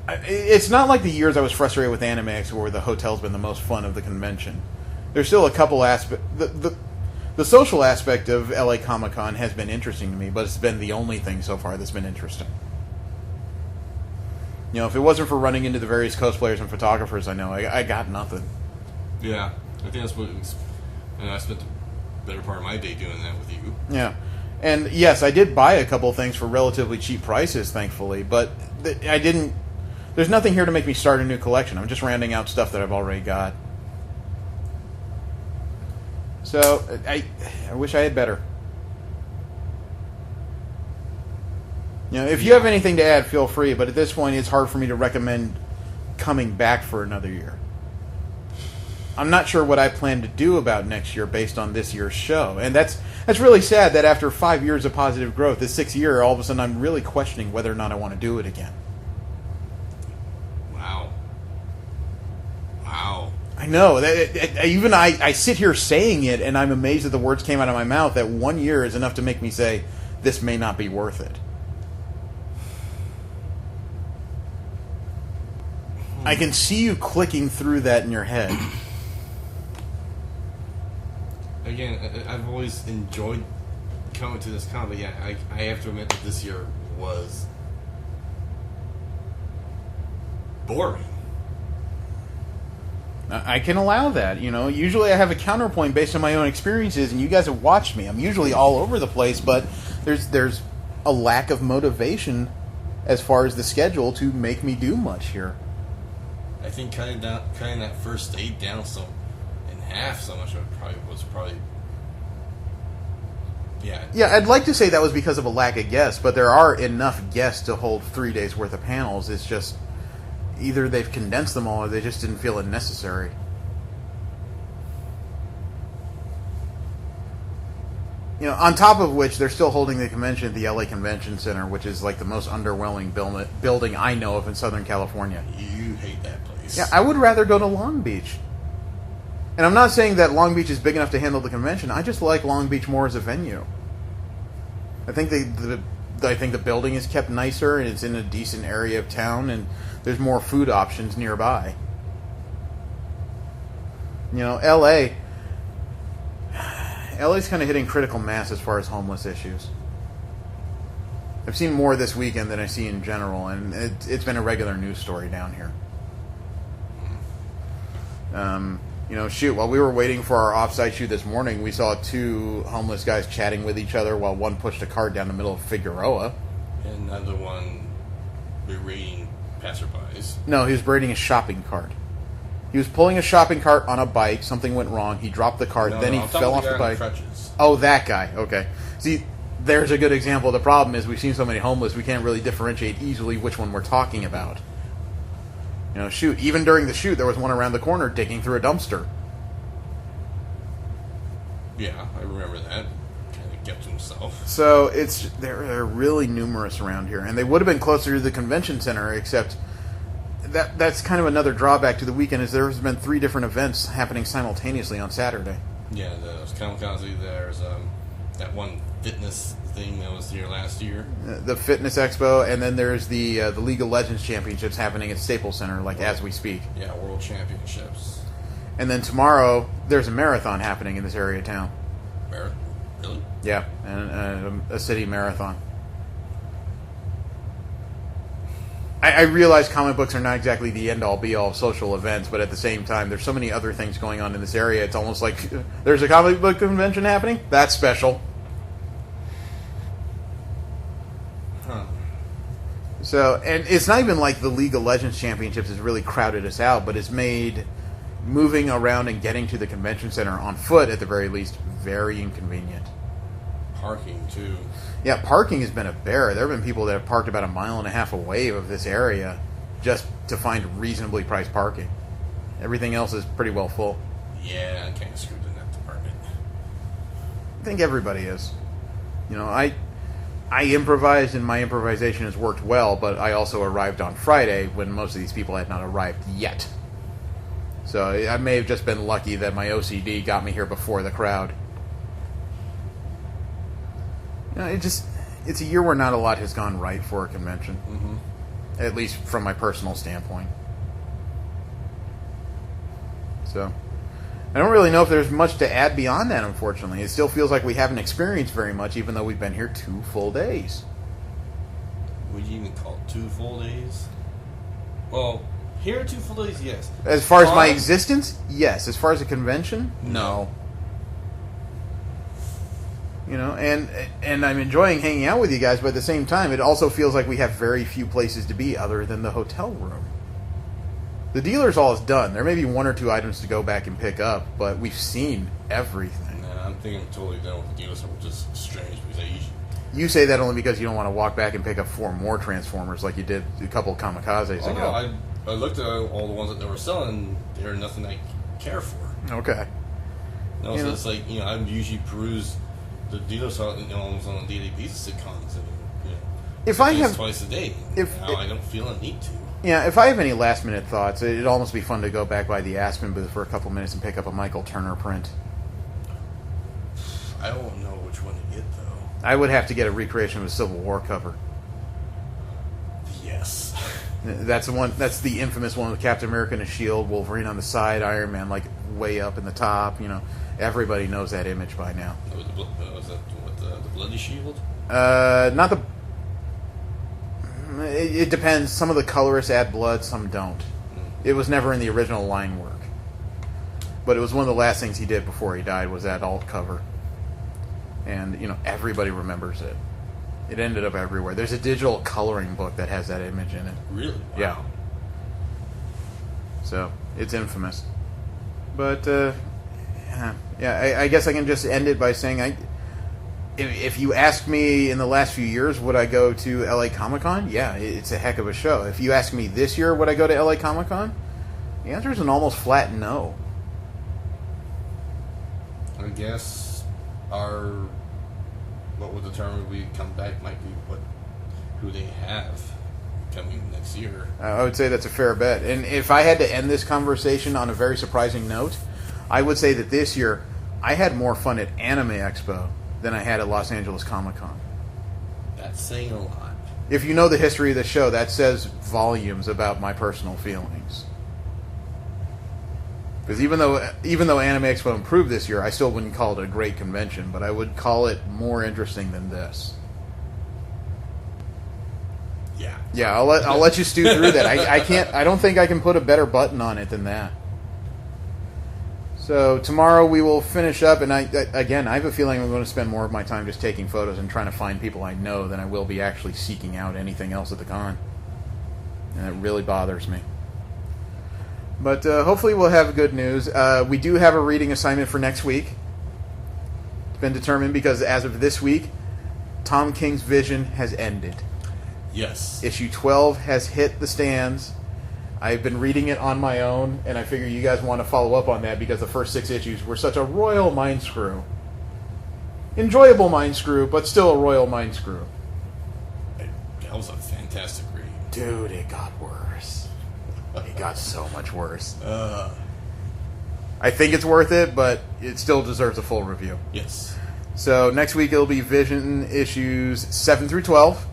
it's not like the years I was frustrated with Animex where the hotel's been the most fun of the convention. There's still a couple aspects. The social aspect of LA Comic-Con has been interesting to me, but it's been the only thing so far that's been interesting. You know, if it wasn't for running into the various cosplayers and photographers I know, I got nothing. Yeah, I think that's what it was. And I spent the better part of my day doing that with you. Yeah. And yes, I did buy a couple of things for relatively cheap prices, thankfully, but I didn't... There's nothing here to make me start a new collection. I'm just rounding out stuff that I've already got. So, I wish I had better. You know, if you have anything to add, feel free, but at this point, it's hard for me to recommend coming back for another year. I'm not sure what I plan to do about next year based on this year's show. And that's really sad that after 5 years of positive growth, this 6th year, all of a sudden I'm really questioning whether or not I want to do it again. Wow. I know. Even I sit here saying it, and I'm amazed that the words came out of my mouth that 1 year is enough to make me say, this may not be worth it. I can see you clicking through that in your head. Again, I've always enjoyed coming to this con, but yeah, I have to admit that this year was boring. I can allow that, you know. Usually I have a counterpoint based on my own experiences, and you guys have watched me. I'm usually all over the place, but there's a lack of motivation as far as the schedule to make me do much here. I think cutting that first day down in half so much was probably Yeah, I'd like to say that was because of a lack of guests, but there are enough guests to hold 3 days worth of panels. It's just either they've condensed them all or they just didn't feel it necessary. You know, on top of which, they're still holding the convention at the LA Convention Center, which is like the most underwhelming building I know of in Southern California. You hate that place. Yeah, I would rather go to Long Beach. And I'm not saying that Long Beach is big enough to handle the convention. I just like Long Beach more as a venue. I think the building is kept nicer, and it's in a decent area of town, and there's more food options nearby. You know, LA's kind of hitting critical mass as far as homeless issues. I've seen more this weekend than I see in general, and it's been a regular news story down here. You know, shoot, while we were waiting for our off-site shoot this morning, we saw 2 homeless guys chatting with each other while one pushed a cart down the middle of Figueroa. And another one berating passerbys. No, he was berating a shopping cart. He was pulling a shopping cart on a bike. Something went wrong. He dropped the cart. Then he fell off the bike. Oh, that guy. Okay. See, there's a good example. The problem is we've seen so many homeless, we can't really differentiate easily which one we're talking about. You know, shoot, even during the shoot, there was one around the corner digging through a dumpster. Yeah, I remember that. Kind of kept to himself. So they're really numerous around here, and they would have been closer to the convention center, except that's kind of another drawback to the weekend. Is there's been 3 different events happening simultaneously on Saturday. Yeah, there's Comikaze. There's that one fitness thing that was here last year. The Fitness Expo, and then there's the League of Legends Championships happening at Staples Center, as we speak. Yeah, World Championships. And then tomorrow, there's a marathon happening in this area of town. Really? Yeah, and a city marathon. I realize comic books are not exactly the end-all, be-all of social events, but at the same time, there's so many other things going on in this area, it's almost like there's a comic book convention happening? That's special. Huh. So, and it's not even like the League of Legends Championships has really crowded us out, but it's made moving around and getting to the convention center on foot, at the very least, very inconvenient. Parking, too. Yeah, parking has been a bear. There have been people that have parked about 1.5 miles away of this area just to find reasonably priced parking. Everything else is pretty well full. Yeah, I kind of screwed in that department. I think everybody is. You know, I improvised, and my improvisation has worked well, but I also arrived on Friday when most of these people had not arrived yet. So I may have just been lucky that my OCD got me here before the crowd. You know, it's a year where not a lot has gone right for a convention. Mm-hmm. At least from my personal standpoint. So, I don't really know if there's much to add beyond that, unfortunately. It still feels like we haven't experienced very much, even though we've been here 2 full days. Would you even call it 2 full days? Well, here 2 full days, yes. As far as my existence, yes. As far as a convention, no. You know, and I'm enjoying hanging out with you guys, but at the same time, it also feels like we have very few places to be other than the hotel room. The dealer's hall is done. There may be 1 or 2 items to go back and pick up, but we've seen everything. Nah, I'm thinking I'm totally done with the dealers, which is strange because I usually... You say that only because you don't want to walk back and pick up 4 more Transformers like you did a couple of Kamikazes ago. No, I looked at all the ones that they were selling, they're nothing I care for. Okay. No, so it's like, I usually peruse the dealers almost on a daily basis at cons. If I have twice a day. I don't feel a need to. Yeah, if I have any last minute thoughts, it'd almost be fun to go back by the Aspen booth for a couple minutes and pick up a Michael Turner print. I don't know which one to get though. I would have to get a recreation of a Civil War cover. Yes. That's the one. That's the infamous one with Captain America and a shield, Wolverine on the side, Iron Man way up in the top. Everybody knows that image by now. Was that with the bloody shield? Not the. It depends. Some of the colorists add blood, some don't. It was never in the original line work, but it was one of the last things he did before he died was that alt cover, and everybody remembers it. It ended up everywhere. There's a digital coloring book that has that image in it. Really? Wow. Yeah. So it's infamous, but I guess I can just end it by saying if you ask me in the last few years, would I go to LA Comic-Con? Yeah, it's a heck of a show. If you ask me this year, would I go to LA Comic-Con? The answer is an almost flat no. I guess what would determine we come back might be who they have coming next year. I would say that's a fair bet. And if I had to end this conversation on a very surprising note, I would say that this year I had more fun at Anime Expo than I had at Los Angeles Comic-Con. That's saying a lot. If you know the history of the show, that says volumes about my personal feelings. Because even though Anime Expo improved this year, I still wouldn't call it a great convention, but I would call it more interesting than this. Yeah. Yeah, I'll let you stew through that. I don't think I can put a better button on it than that. So tomorrow we will finish up, and I have a feeling I'm going to spend more of my time just taking photos and trying to find people I know than I will be actually seeking out anything else at the con. And it really bothers me. But hopefully we'll have good news. We do have a reading assignment for next week. It's been determined because as of this week, Tom King's Vision has ended. Yes. Issue 12 has hit the stands. I've been reading it on my own, and I figure you guys want to follow up on that because the first 6 issues were such a royal mind screw. Enjoyable mind screw, but still a royal mind screw. That was a fantastic read. Dude, it got worse. It got so much worse. I I think it's worth it, but it still deserves a full review. Yes. So next week it'll be Vision issues 7 through 12.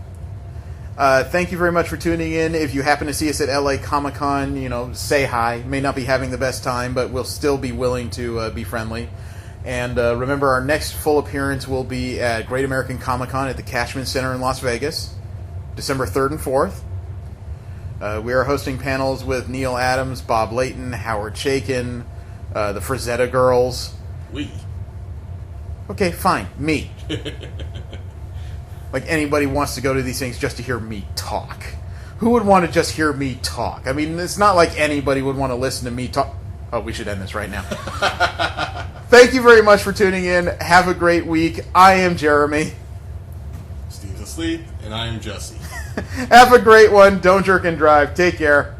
Thank you very much for tuning in. If you happen to see us at LA Comic Con, say hi. May not be having the best time, but we'll still be willing to be friendly. And remember, our next full appearance will be at Great American Comic Con at the Cashman Center in Las Vegas, December 3rd and 4th. We are hosting panels with Neil Adams, Bob Layton, Howard Chaykin, the Frazetta Girls. Okay, fine. Me. Like anybody wants to go to these things just to hear me talk. Who would want to just hear me talk? I mean, it's not like anybody would want to listen to me talk. Oh, we should end this right now. Thank you very much for tuning in. Have a great week. I am Jeremy. Steve's asleep, and I am Jesse. Have a great one. Don't jerk and drive. Take care.